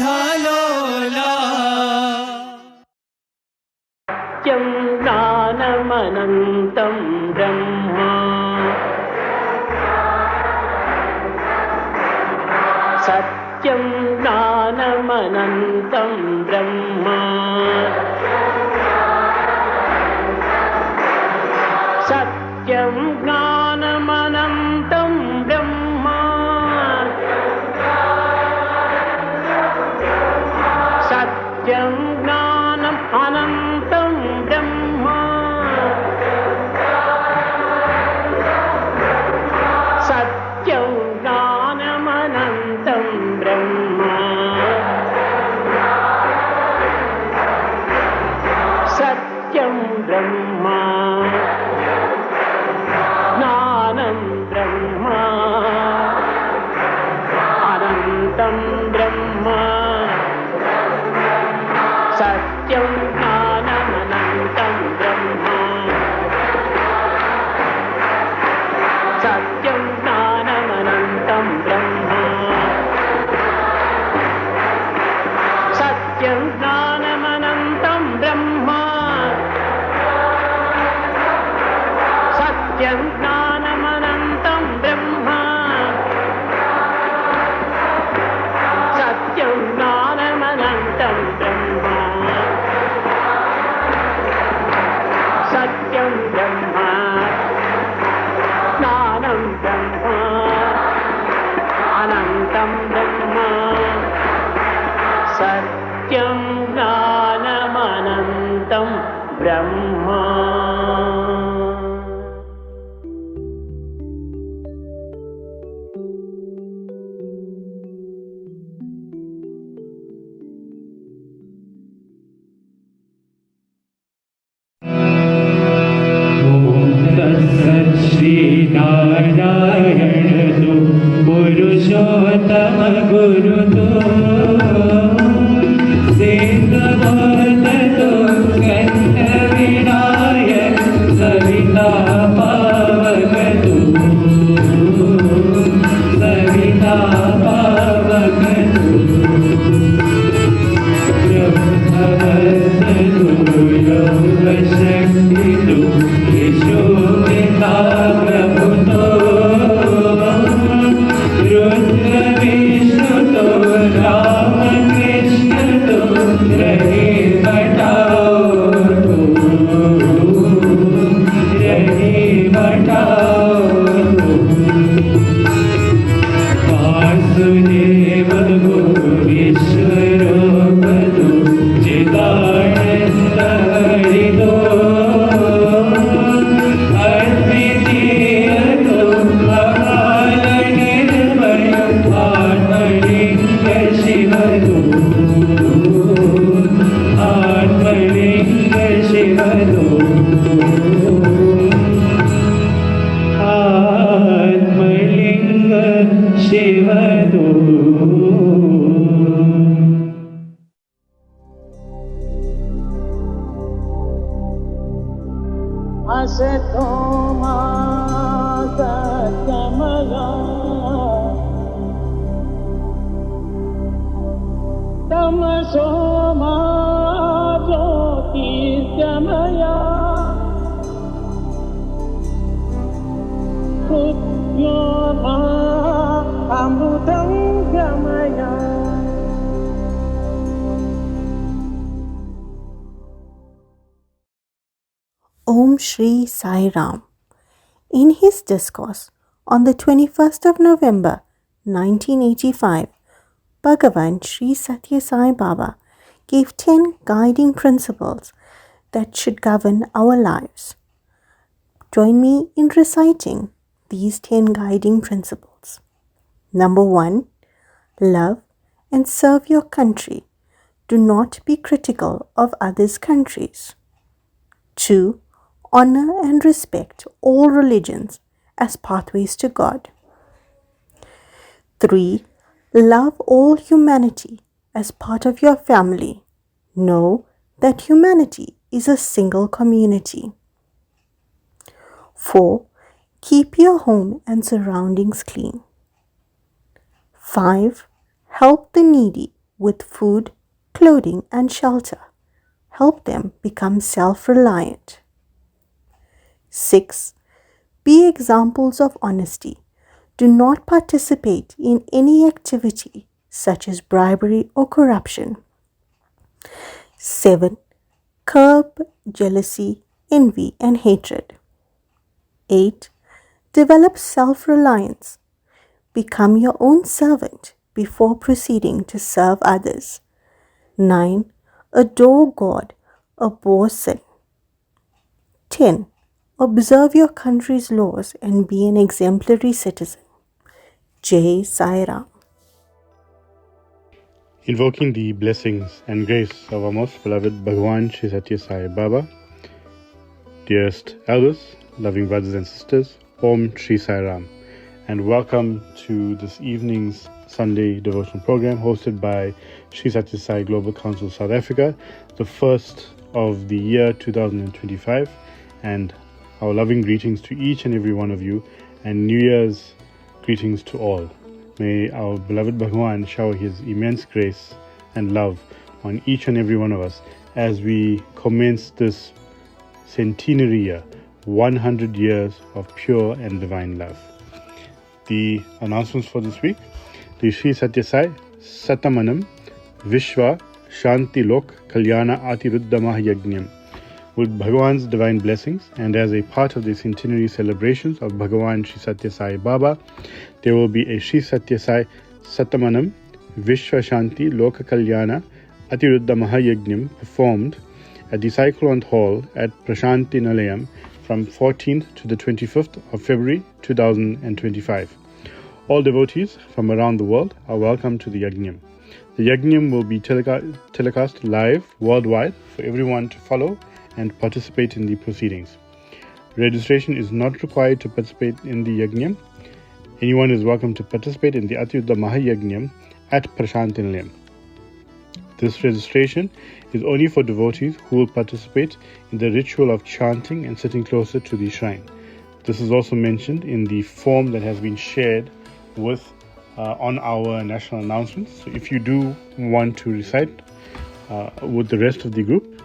राधालोला सत्यं ज्ञानमनन्तं ब्रह्म सत्यं ज्ञानमनन्तं ब्रह्म सत्यं ज्ञानमनन्तं ब्रह्म सत्यं ज्ञानम् अनन्तं ब्रह्म सत्यं ज्ञानमनन्तं ब्रह्म सत्यं ब्रह्म ज्ञानं ब्रह्म अनन्तं ब्रह्म सत्यं ज्ञानमनन्तं ब्रह्म सत्यं ज्ञानमनन्तं ब्रह्म सत्यं ज्ञानमनन्तं ब्रह्म सत्यं ज्ञानमनन्तं ब्रह्म सत्यं ज्ञानमनन्तं ब्रह्म सत्यं ब्रह्म ज्ञानं ब्रह्म अनन्तं ब्रह्म सत्यं ज्ञानमनन्तं ब्रह्म श्रीनारायण तु पुरुषोत्तम गुरु तो सिद्धबोध तो कंठ विनायक सविता पावक तु सविता पावक तु ब्रह्मवस्त तु योग शक्ति तु यशोदा प्रभु तो रुद्र विष्णु तो राम कृष्ण तो रहे बटाओ तो रहे बटाओ तो वासुदेव ईश्वरो पदो चिदानंद हरिदो अद्वितीय तो अकाल निर्भय आत्मलिंग शिव तो आत्मलिंग शिव तो आत्मलिंग शिव तो असतो मा सत्यमया तमसो मा ज्योतिर्गमया मृत्यो मा अमृतं गमया Om Shri Sai Ram. In his discourse on the 21st of November 1985, Bhagavan Sri Satya Sai Baba gave 10 guiding principles that should govern our lives. Join me in reciting these 10 guiding principles. Number 1. Love and serve your country. Do not be critical of others' countries. 2. Honor and respect all religions as pathways to God. 3. Love all humanity as part of your family. Know that humanity is a single community. 4. Keep your home and surroundings clean. 5. Help the needy with food, clothing, and shelter. Help them become self-reliant. 6. Be examples of honesty. Do not participate in any activity such as bribery or corruption. 7. Curb jealousy, envy, and hatred. 8. Develop self-reliance. Become your own servant before proceeding to serve others. 9. Adore God, abhor sin. 10. Observe your country's laws and be an exemplary citizen. Jai Sai Ram. Invoking the blessings and grace of our most beloved Bhagavan Sri Satya Sai Baba. Dearest elders, loving brothers and sisters, Om Shri Sai Ram, and welcome to this evening's Sunday devotional program hosted by Sri Satya Sai Global Council South Africa, the first of the year 2025, and our loving greetings to each and every one of you, and New Year's greetings to all. May our beloved Bhagavan shower his immense grace and love on each and every one of us as we commence this centenary year, 100 years of pure and divine love. The announcements for this week: the Sri Satya Sai Satamanam Vishwa Shanti Lok Kalyana Atiruddha Mahayagnyam. With Bhagavan's divine blessings and as a part of the centenary celebrations of Bhagavan Sri Satya Sai Baba, there will be a Sri Satya Sai Satamanam Vishwa Shanti Loka Kalyana Atiruddha Mahayagnyam performed at the Cyclone Hall at Prashanti Nilayam from 14th to the 25th of February 2025. All devotees from around the world are welcome to the Yajnam. The Yajnam will be telecast live worldwide for everyone to follow and participate in the proceedings. Registration is not required to participate in the Yajnam. Anyone is welcome to participate in the Atiruddha Mahayagnyam at Prashanti Nilayam. This registration is only for devotees who will participate in the ritual of chanting and sitting closer to the shrine. This is also mentioned in the form that has been shared with on our national announcements. So if you do want to recite with the rest of the group,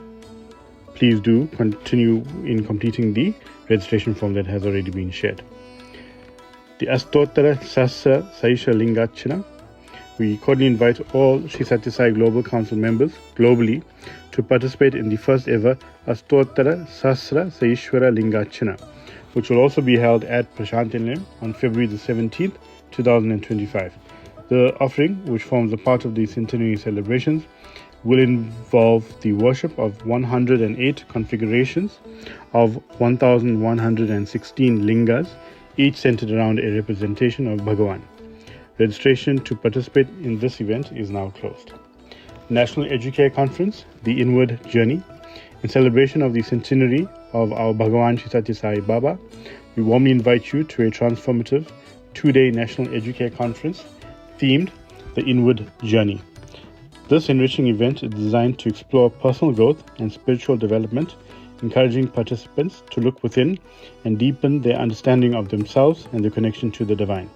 please do continue in completing the registration form that has already been shared. The Astottara Sasra Saisha Lingachana. We cordially invite all Sri Satya Sai Global Council members globally to participate in the first ever Astottara Sasra Saishwara Lingachana, which will also be held at Prashanti Nilayam on February the 17th, 2025. The offering, which forms a part of the centenary celebrations, will involve the worship of 108 configurations of 1,116 lingas, each centered around a representation of Bhagavan. Registration to participate in this event is now closed. National Educare Conference, The Inward Journey. In celebration of the centenary of our Bhagavan Sri Satya Sai Baba, we warmly invite you to a transformative 2-day National Educare Conference themed The Inward Journey. This enriching event is designed to explore personal growth and spiritual development, encouraging participants to look within and deepen their understanding of themselves and their connection to the divine.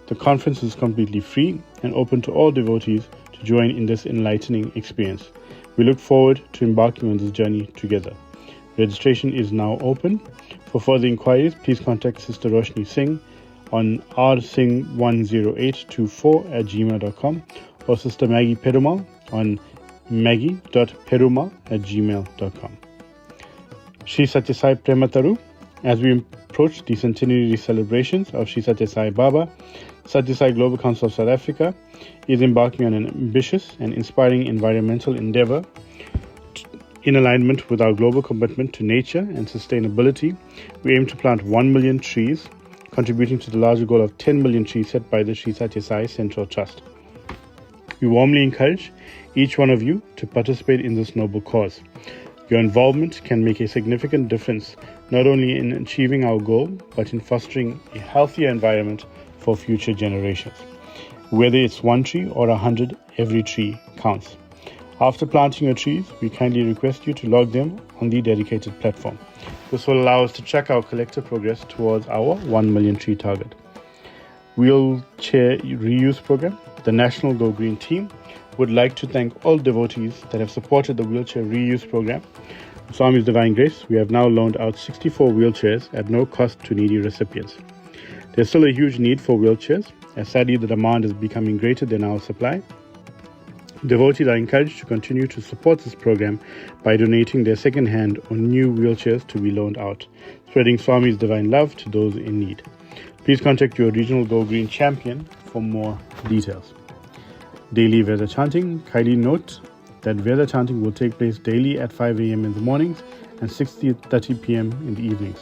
The conference is completely free and open to all devotees to join in this enlightening experience. We look forward to embarking on this journey together. Registration is now open. For further inquiries, please contact Sister Roshni Singh on rsingh10824@gmail.com or Sister Maggie Perumal on maggie.perumal@gmail.com. Sri Satya Sai Premataru. As we approach the centenary celebrations of Sri Satya Sai Baba, Satya Sai Global Council of South Africa is embarking on an ambitious and inspiring environmental endeavor in alignment with our global commitment to nature and sustainability. We aim to plant 1 million trees, contributing to the larger goal of 10 million trees set by the Sri Satya Sai Central Trust. We warmly encourage each one of you to participate in this noble cause. Your involvement can make a significant difference, not only in achieving our goal, but in fostering a healthier environment for future generations. Whether it's 1 tree or 100, every tree counts. After planting your trees, we kindly request you to log them on the dedicated platform. This will allow us to track our collective progress towards our 1 million tree target. Wheelchair Reuse Program. The National Go Green team would like to thank all devotees that have supported the wheelchair reuse program. Swami's Divine Grace, we have now loaned out 64 wheelchairs at no cost to needy recipients. There's still a huge need for wheelchairs, as sadly the demand is becoming greater than our supply. Devotees are encouraged to continue to support this program by donating their second-hand or new wheelchairs to be loaned out, spreading Swami's divine love to those in need. Please contact your regional Go Green champion for more details. Daily Veda chanting. Kindly note that Veda chanting will take place daily at 5 a.m. in the mornings and 6:30 p.m. in the evenings.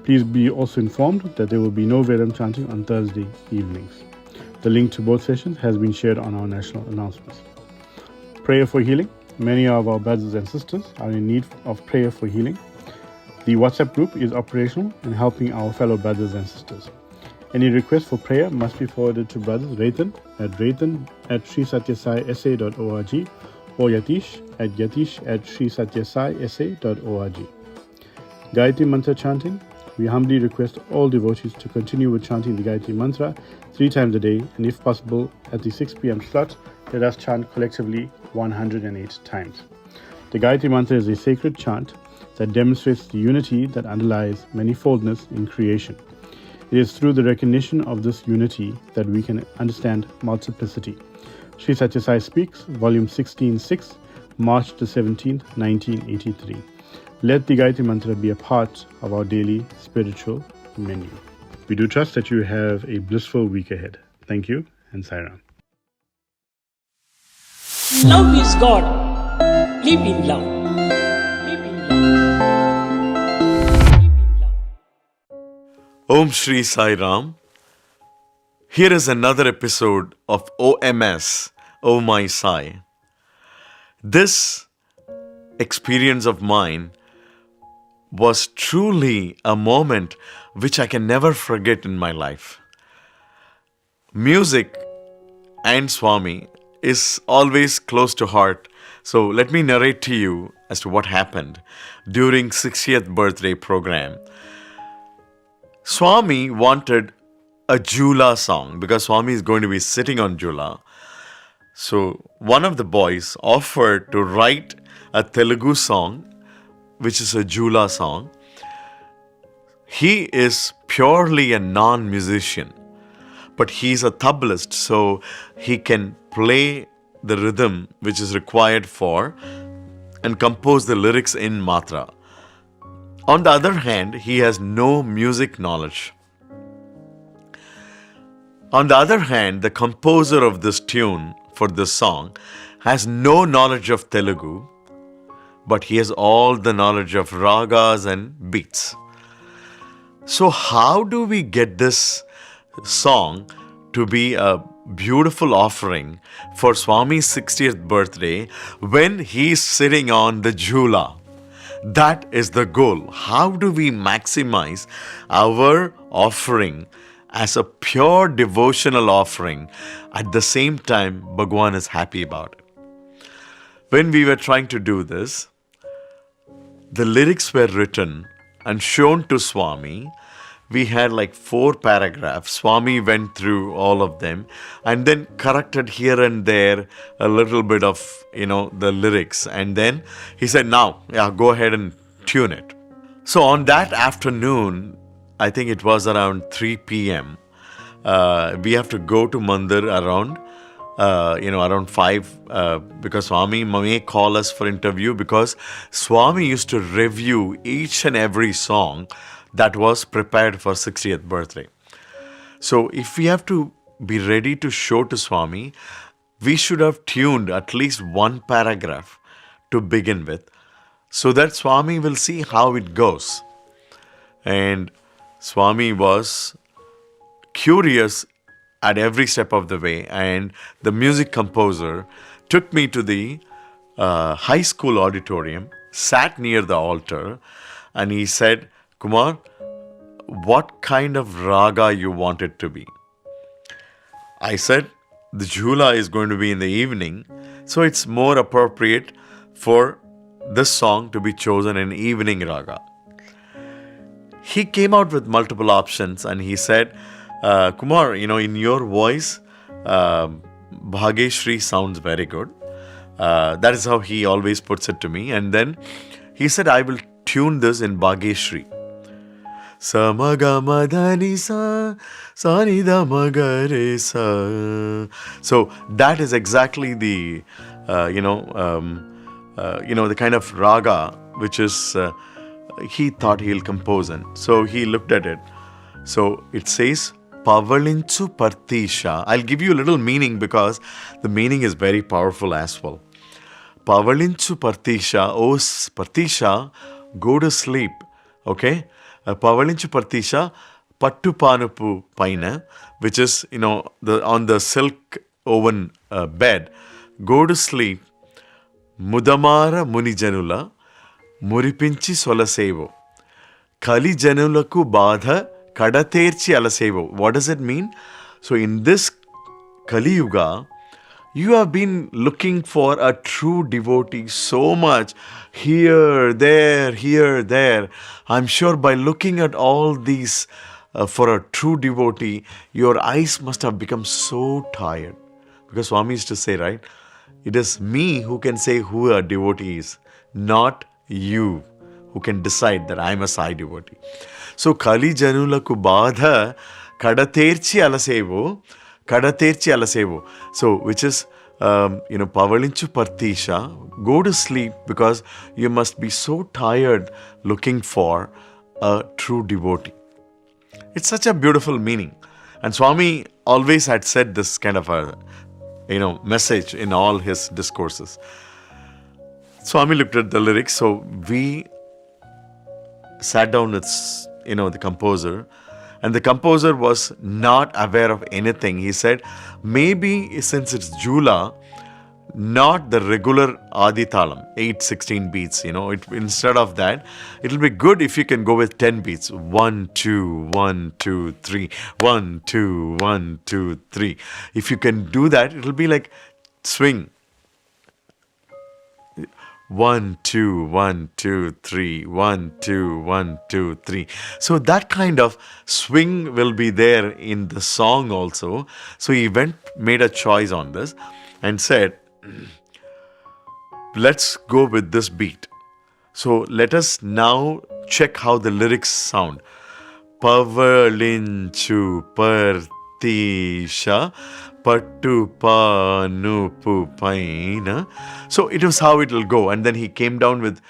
Please be also informed that there will be no Vedam chanting on Thursday evenings. The link to both sessions has been shared on our national announcements. Prayer for healing. Many of our brothers and sisters are in need of prayer for healing. The WhatsApp group is operational and helping our fellow brothers and sisters. Any request for prayer must be forwarded to brothers Ratan at srisatyasai.sa.org or Yatish at srisatyasai.sa.org. Gayatri Mantra chanting. We humbly request all devotees to continue with chanting the Gayatri Mantra 3 times a day, and if possible, at the 6 p.m. slot, let us chant collectively 108 times. The Gayatri Mantra is a sacred chant that demonstrates the unity that underlies manifoldness in creation. It is through the recognition of this unity that we can understand multiplicity. Sri Satya Sai Speaks, Volume 16:6, March the 17th, 1983. Let the Gayatri Mantra be a part of our daily spiritual menu. We do trust that you have a blissful week ahead. Thank you and Sai Ram. Love is God. Live in love. Live in love. Live in love. Om Shri Sai Ram. Here is another episode of OMS, Oh My Sai. This experience of mine was truly a moment which I can never forget in my life. Music and Swami is always close to heart. So let me narrate to you as to what happened during 60th birthday program. Swami wanted a Jula song because Swami is going to be sitting on Jula. So one of the boys offered to write a Telugu song, which is a Jula song. He is purely a non-musician, but he's a tablaist, so he can play the rhythm which is required for and compose the lyrics in Matra. On the other hand, he has no music knowledge. On the other hand, the composer of this tune for this song has no knowledge of Telugu, but he has all the knowledge of ragas and beats. So how do we get this song to be a beautiful offering for Swami's 60th birthday when he's sitting on the Jula? That is the goal. How do we maximize our offering as a pure devotional offering? At the same time, Bhagwan is happy about it. When we were trying to do this, the lyrics were written and shown to Swami. We had like 4 paragraphs. Swami went through all of them and then corrected here and there a little bit of, the lyrics. And then he said, now, go ahead and tune it. So on that afternoon, I think it was around 3 p.m., we have to go to Mandir around 5 because Swami may call us for interview because Swami used to review each and every song that was prepared for 60th birthday. So if we have to be ready to show to Swami, we should have tuned at least 1 paragraph to begin with so that Swami will see how it goes. And Swami was curious at every step of the way, and the music composer took me to the high school auditorium, sat near the altar, and he said, Kumar, what kind of raga you want it to be? I said, the Jula is going to be in the evening, so it's more appropriate for this song to be chosen in evening raga. He came out with multiple options and he said, Kumar, in your voice, Bhageshri sounds very good. That is how he always puts it to me. And then he said, I will tune this in Bhageshri. Samagadani sa sanida magare sa. So that is exactly the the kind of raga which is he thought he'll compose in. So he looked at it. So it says Pavalinchu Partisha. I'll give you a little meaning because the meaning is very powerful as well. Pavalinchu Partisha, oh Partisha, go to sleep. Okay? Pavalinchu Partisha, Pattu Panupu Paina, which is, on the silk woven bed. Go to sleep. Mudamara Munijanula, Muripinchi Solasevo. Kali Janulaku Badha, Kadaterchi Alasevo. What does it mean? So in this Kali Yuga, you have been looking for a true devotee so much. Here, there. I'm sure by looking at all these for a true devotee, your eyes must have become so tired. Because Swami used to say, right? It is me who can say who a devotee is, not you who can decide that I am a Sai devotee. So, Kali Janulaku Badha Kadaterchi Alasevo. So, which is, Pavalinchu Partisha, go to sleep because you must be so tired looking for a true devotee. It's such a beautiful meaning. And Swami always had said this kind of a message in all his discourses. Swami looked at the lyrics, so we sat down with, the composer, and the composer was not aware of anything. He said, maybe since it's Jula, not the regular Adi Talam, 8/16 beats, instead of that, it'll be good if you can go with 10 beats. 1, 2, 1, 2, 3, 1, 2, 1, 2, 3. If you can do that, it'll be like swing. 1, 2, 1, 2, 3, 1, 2, 1, 2, 3. So that kind of swing will be there in the song also. So he made a choice on this and said, let's go with this beat. So let us now check how the lyrics sound. Pavalinchu Partisha Pattu Panupu Paina. So it was how it will go. And then he came down with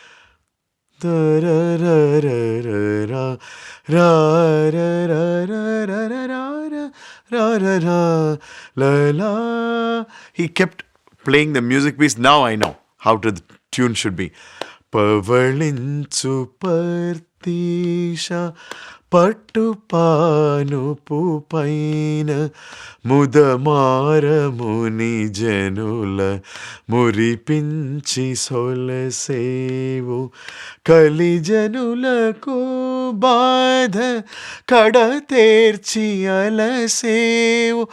he kept playing the music piece. Now I know how the tune should be. Pavalinchu Partisha Pattu Panupu Paina Mudamara Muni Janula Muripinchi Solasevu Kali Janulaku Badha Kadaterchi Alasevu.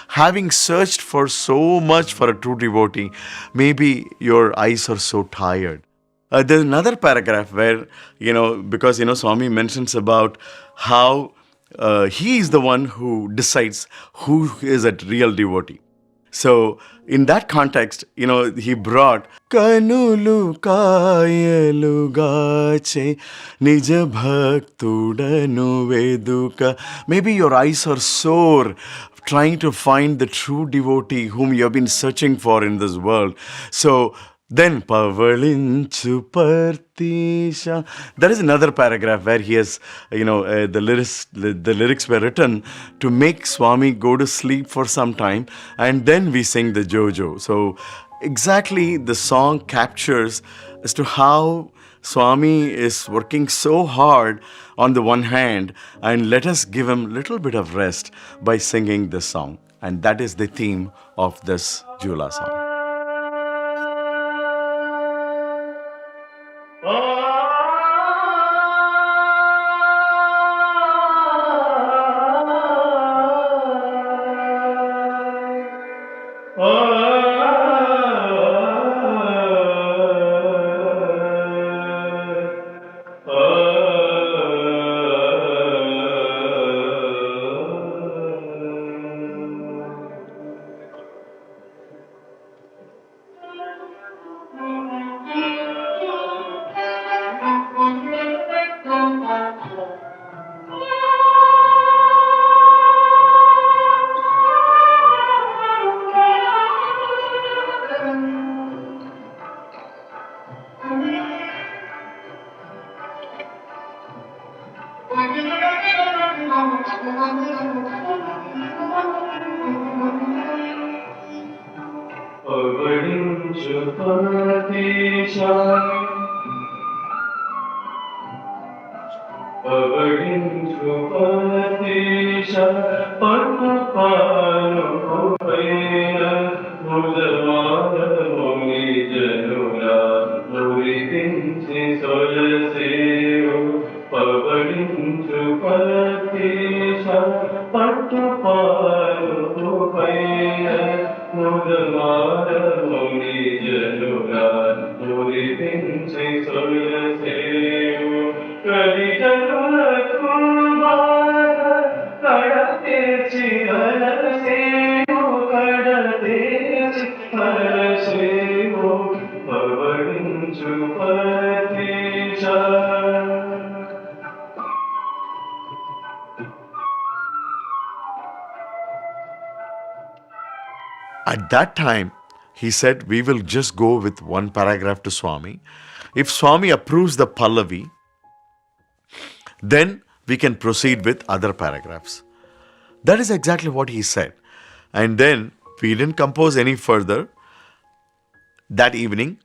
Having searched for so much for a true devotee, maybe your eyes are so tired. There's another paragraph where, because, Swami mentions about how he is the one who decides who is a real devotee. So, in that context, he brought Kanulu Kayalu Gache Nija Bhaktudanu Veduka. Maybe your eyes are sore trying to find the true devotee whom you have been searching for in this world. So, then Pavalinchu Partisha. There is another paragraph where he has, the lyrics were written to make Swami go to sleep for some time, and then we sing the Jojo. So exactly the song captures as to how Swami is working so hard on the one hand, and let us give him a little bit of rest by singing this song. And that is the theme of this Jula song. At that time, he said, we will just go with one paragraph to Swami. If Swami approves the Pallavi, then we can proceed with other paragraphs. That is exactly what he said. And then we didn't compose any further. That evening,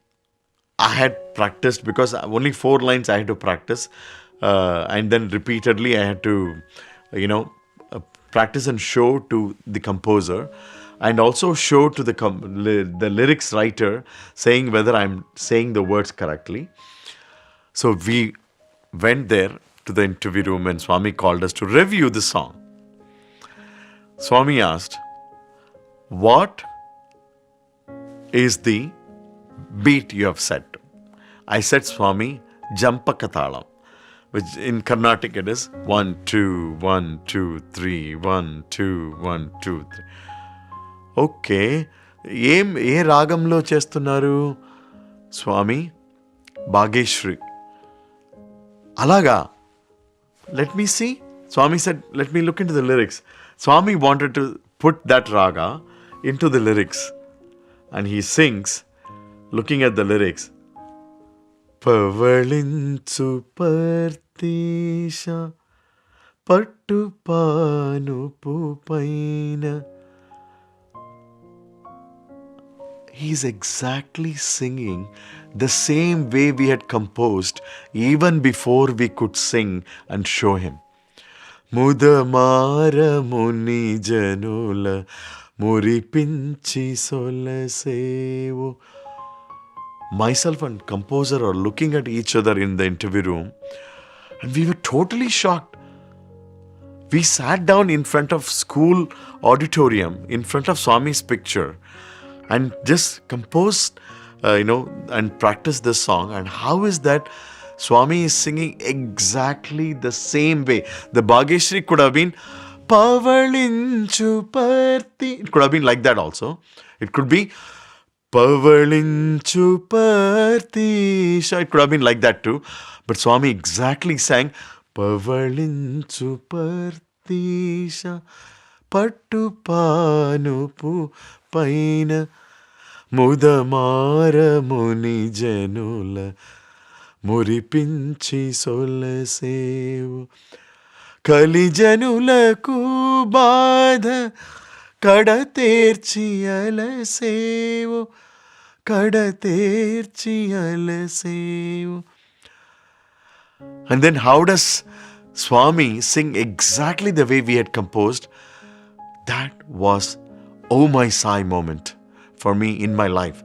I had practiced because only 4 lines I had to practice. And then repeatedly I had to, practice and show to the composer. And also show to the lyrics writer, saying whether I'm saying the words correctly. So we went there to the interview room and Swami called us to review the song. Swami asked, what is the beat you have set to? I said, Swami, Jampakatalam, which in Carnatic it is 1, 2, 1, 2, 3, 1, 2, 1, 2, 3. Okay ఏ రాగంలో చేస్తున్నారు స్వామి? భాగ్యశ్రీ. అలాగా? Let me see. Swami said, let me look into the lyrics. Swami wanted to put that raga into the lyrics. And he sings, looking at the lyrics, పవళించు పర్తీష పట్టు పానుపు పైన. He's exactly singing the same way we had composed even before we could sing and show him. Mudamara muni janula muripinchi solasevo. Myself and composer are looking at each other in the interview room and we were totally shocked. We sat down in front of school auditorium, in front of Swami's picture, and just composed, and practiced this song. And how is that Swami is singing exactly the same way? The Bhagyashri could have been Pavalinchu Parthi. It could have been like that also. It could be Pavalinchu Partisha. It could have been like that too. But Swami exactly sang Pavalinchu Partisha Pattu Panupu Paina Mudamara Muni Janula Muripinchi Solasevu Kali Janulaku Badha Kadaterchi Alasevu Kadaterchi Alasevu. And then how does Swami sing exactly the way we had composed? That was oh my Sai moment for me in my life.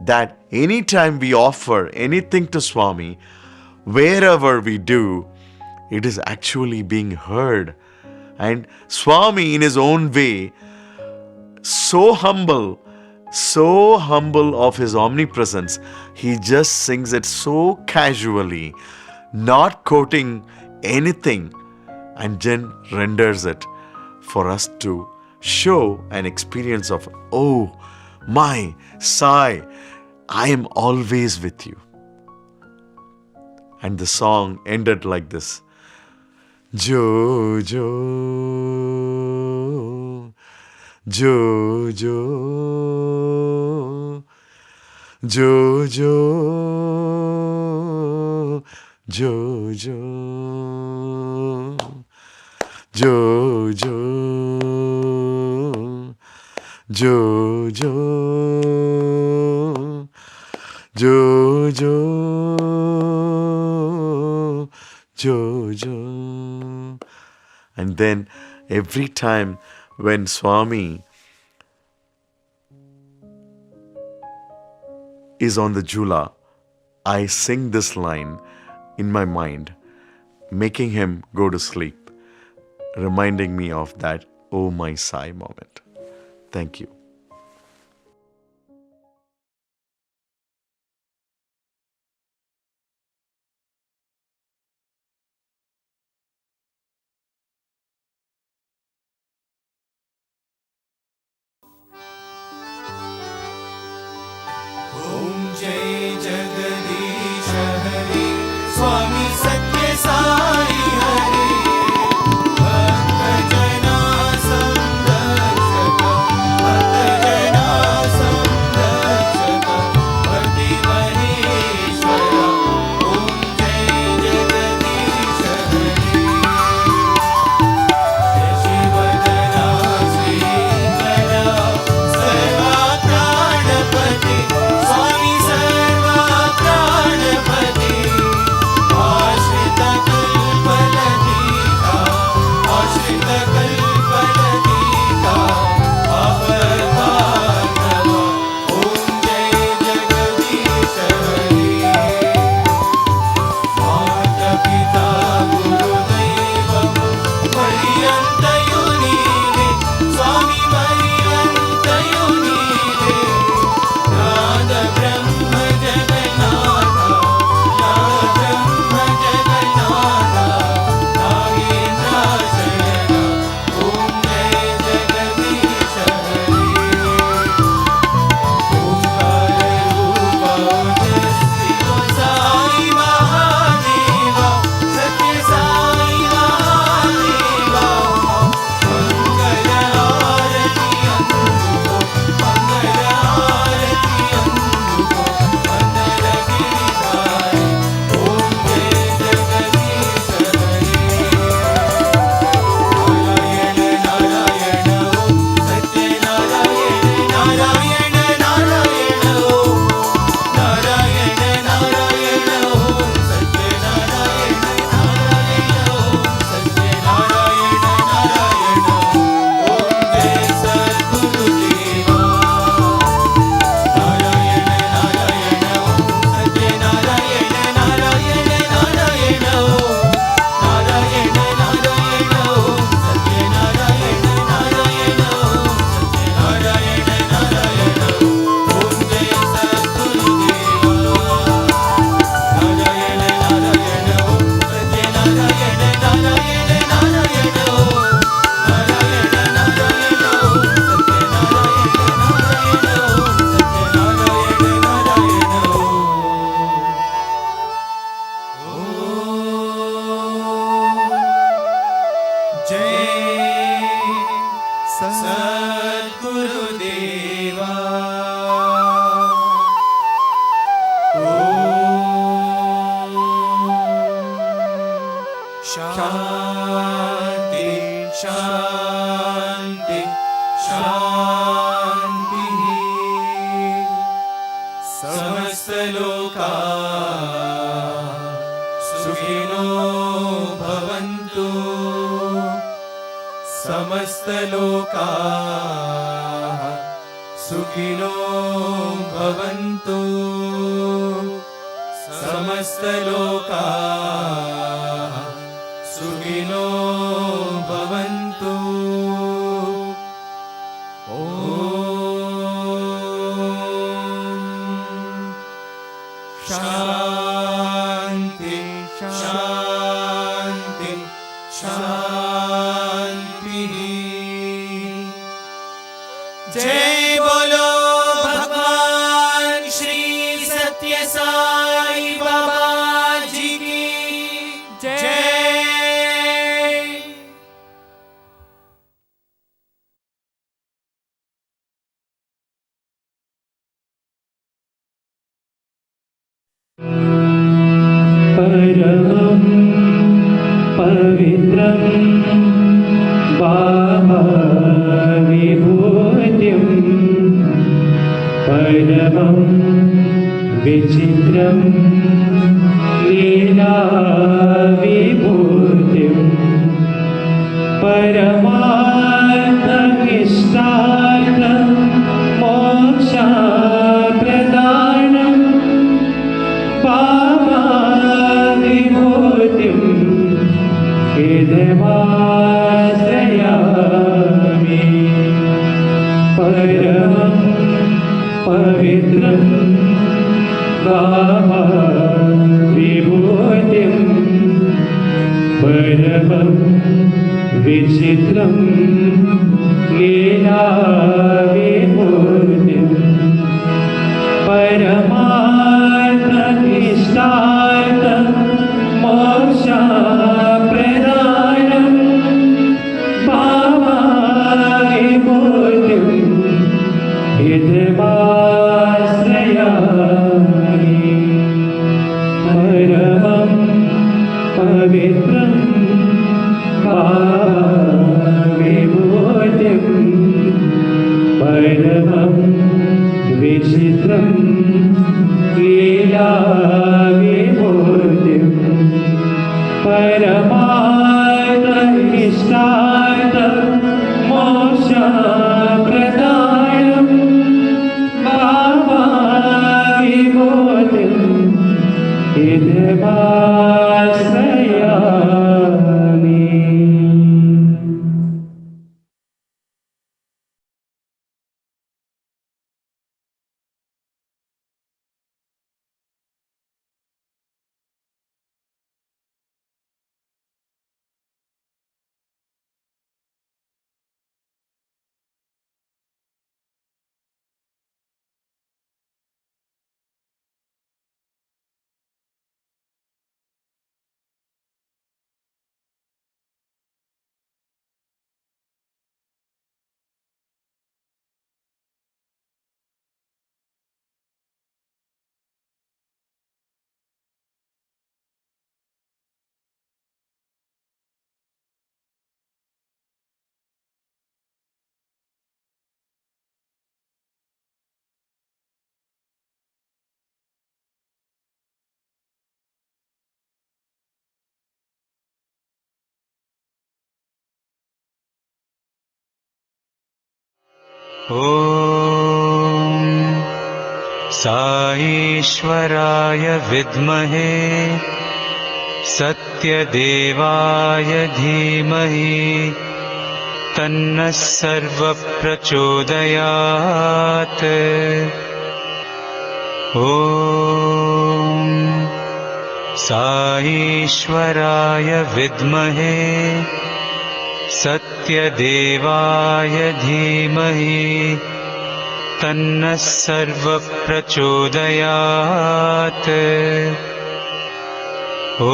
That anytime we offer anything to Swami, wherever we do, it is actually being heard. And Swami in his own way, so humble of his omnipresence, he just sings it so casually, not quoting anything, and then renders it for us to show an experience of, oh my Sai, I am always with you. And the song ended like this. Jo jo jo jo jo jo jo jo jo jo jo Jojo, Jojo. And then every time when Swami is on the jhula, I sing this line in my mind, making him go to sleep, reminding me of that "Oh my Sai" moment. Thank you. जय जगदीश हरि स्वामी सत्य साई हरि भक्त जना संरक्षक भक्त जना संरक्षक पति महेश्वर ओम जय जगदीश हरि शिवदना श्रीकरा सर्वा प्राणपति स्वामी सर्वा प्राणपति आश्रित कल्पलतिका आश्रित कल्पलतिका अवतारव ओम जय जगदीश हरि माता पिता गुरुदैवं पर्यन्तयुनीवे स्वामी पर्यन्तयुनीवे नाद ब्रह्म जगन्नाथ नाद ब्रह्म जगन्नाथ नागेन्द्राशरण ओम जय जगदीश हरि ओंकार रूप शिव साई महादेव सत्य साई महादेव मंगल आरती अंधुको मंगल आरती अंधुको अंदर गिरिधारी ओम जय जगदीश हरि नारायण नारायण ओम सत्य नारायण नारायण नारायण ओम नारायण नारायण ओम सत्य नारायण नारायण ओम सत्य नारायण नारायण ओम जय सद्गुरुदेवा नारायण नारायण ओम सत्य नारायण नारायण नारायण ओम नारायण नारायण ओम सत्य नारायण नारायण ओम सत्य नारायण नारायण ओम जय सद्गुरुदेवा नारायण नारायण ओम सत्य नारायण नारायण नारायण ओम नारायण नारायण ओम सत्य नारायण नारायण ओम सत्य नारायण नारायण जय सद्गुरुदेवा शांति शांति शांति समस्त लोका सुखिनो भवन्तु समस्त लोका सुखिनो भवन्तु समस्त लोका सुखिनो भवन्तु शांति शांति शांति जय बोलो भगवान श्री सत्य साई बाबा जी की जय। परमं पवित्रं वामविभूतिं परमं विचित्रं लीला विभूतिं परमार्थमिष्टार्थं मोक्षप्रदानं पापविभूतिं इदमाश्रयामि परमं पवित्रं विभूतिं परमं विचित्रं लीला विभूतिं परमार्थमिष्टार्थं मोक्षप्रदानं पापविभूतिं इदमाश्रयामि परमं पवित्रं विभूतिं परमं विचित्रं लीला विभूतिं परमार्थमिष्टार्थं मोक्षप्रदानं पापविभूतिं इदमाश्रयामि ॐ साईश्वराय विद्महे सत्यदेवाय धीमहि तन्नः सर्वप्रचोदयात् ॐ साईश्वराय विद्महे सत्यदेवाय धीमहि तन्नः सर्वप्रचोदयात् ॐ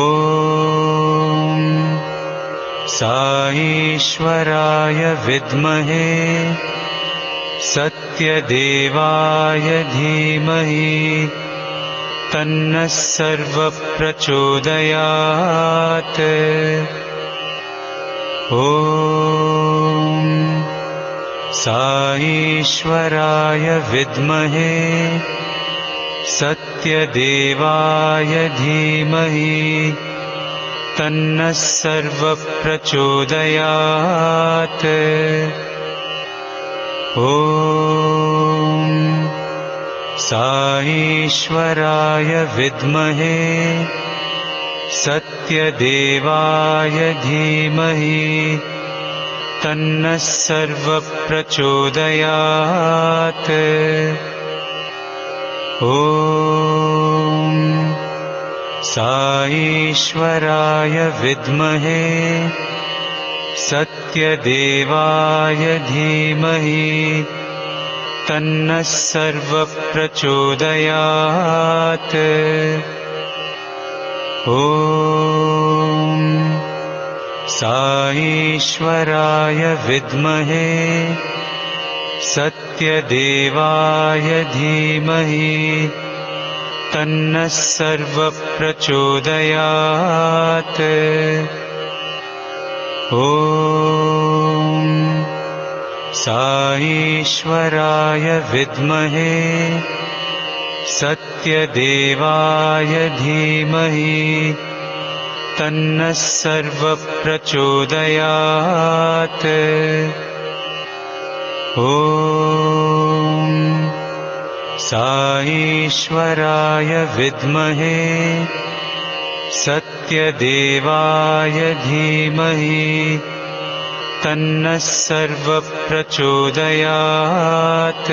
साईश्वराय विद्महे सत्यदेवाय धीमहि तन्नः सर्वप्रचोदयात् ॐ साईश्वराय विद्महे सत्यदेवाय धीमहि तन्नः सर्वप्रचोदयात् ॐ साईश्वराय विद्महे सत्यदेवाय धीमहि तन्नः सर्वप्रचोदयात् ॐ साईश्वराय विद्महे सत्यदेवाय धीमहि तन्नः सर्वप्रचोदयात् ॐ साईश्वराय विद्महे सत्यदेवाय धीमहि तन्नः सर्वप्रचोदयात् ॐ साईश्वराय विद्महे सत्यदेवाय धीमहि तन्नः सर्वप्रचोदयात्। ॐ साईश्वराय विद्महे सत्यदेवाय धीमहि तन्नः सर्वप्रचोदयात्।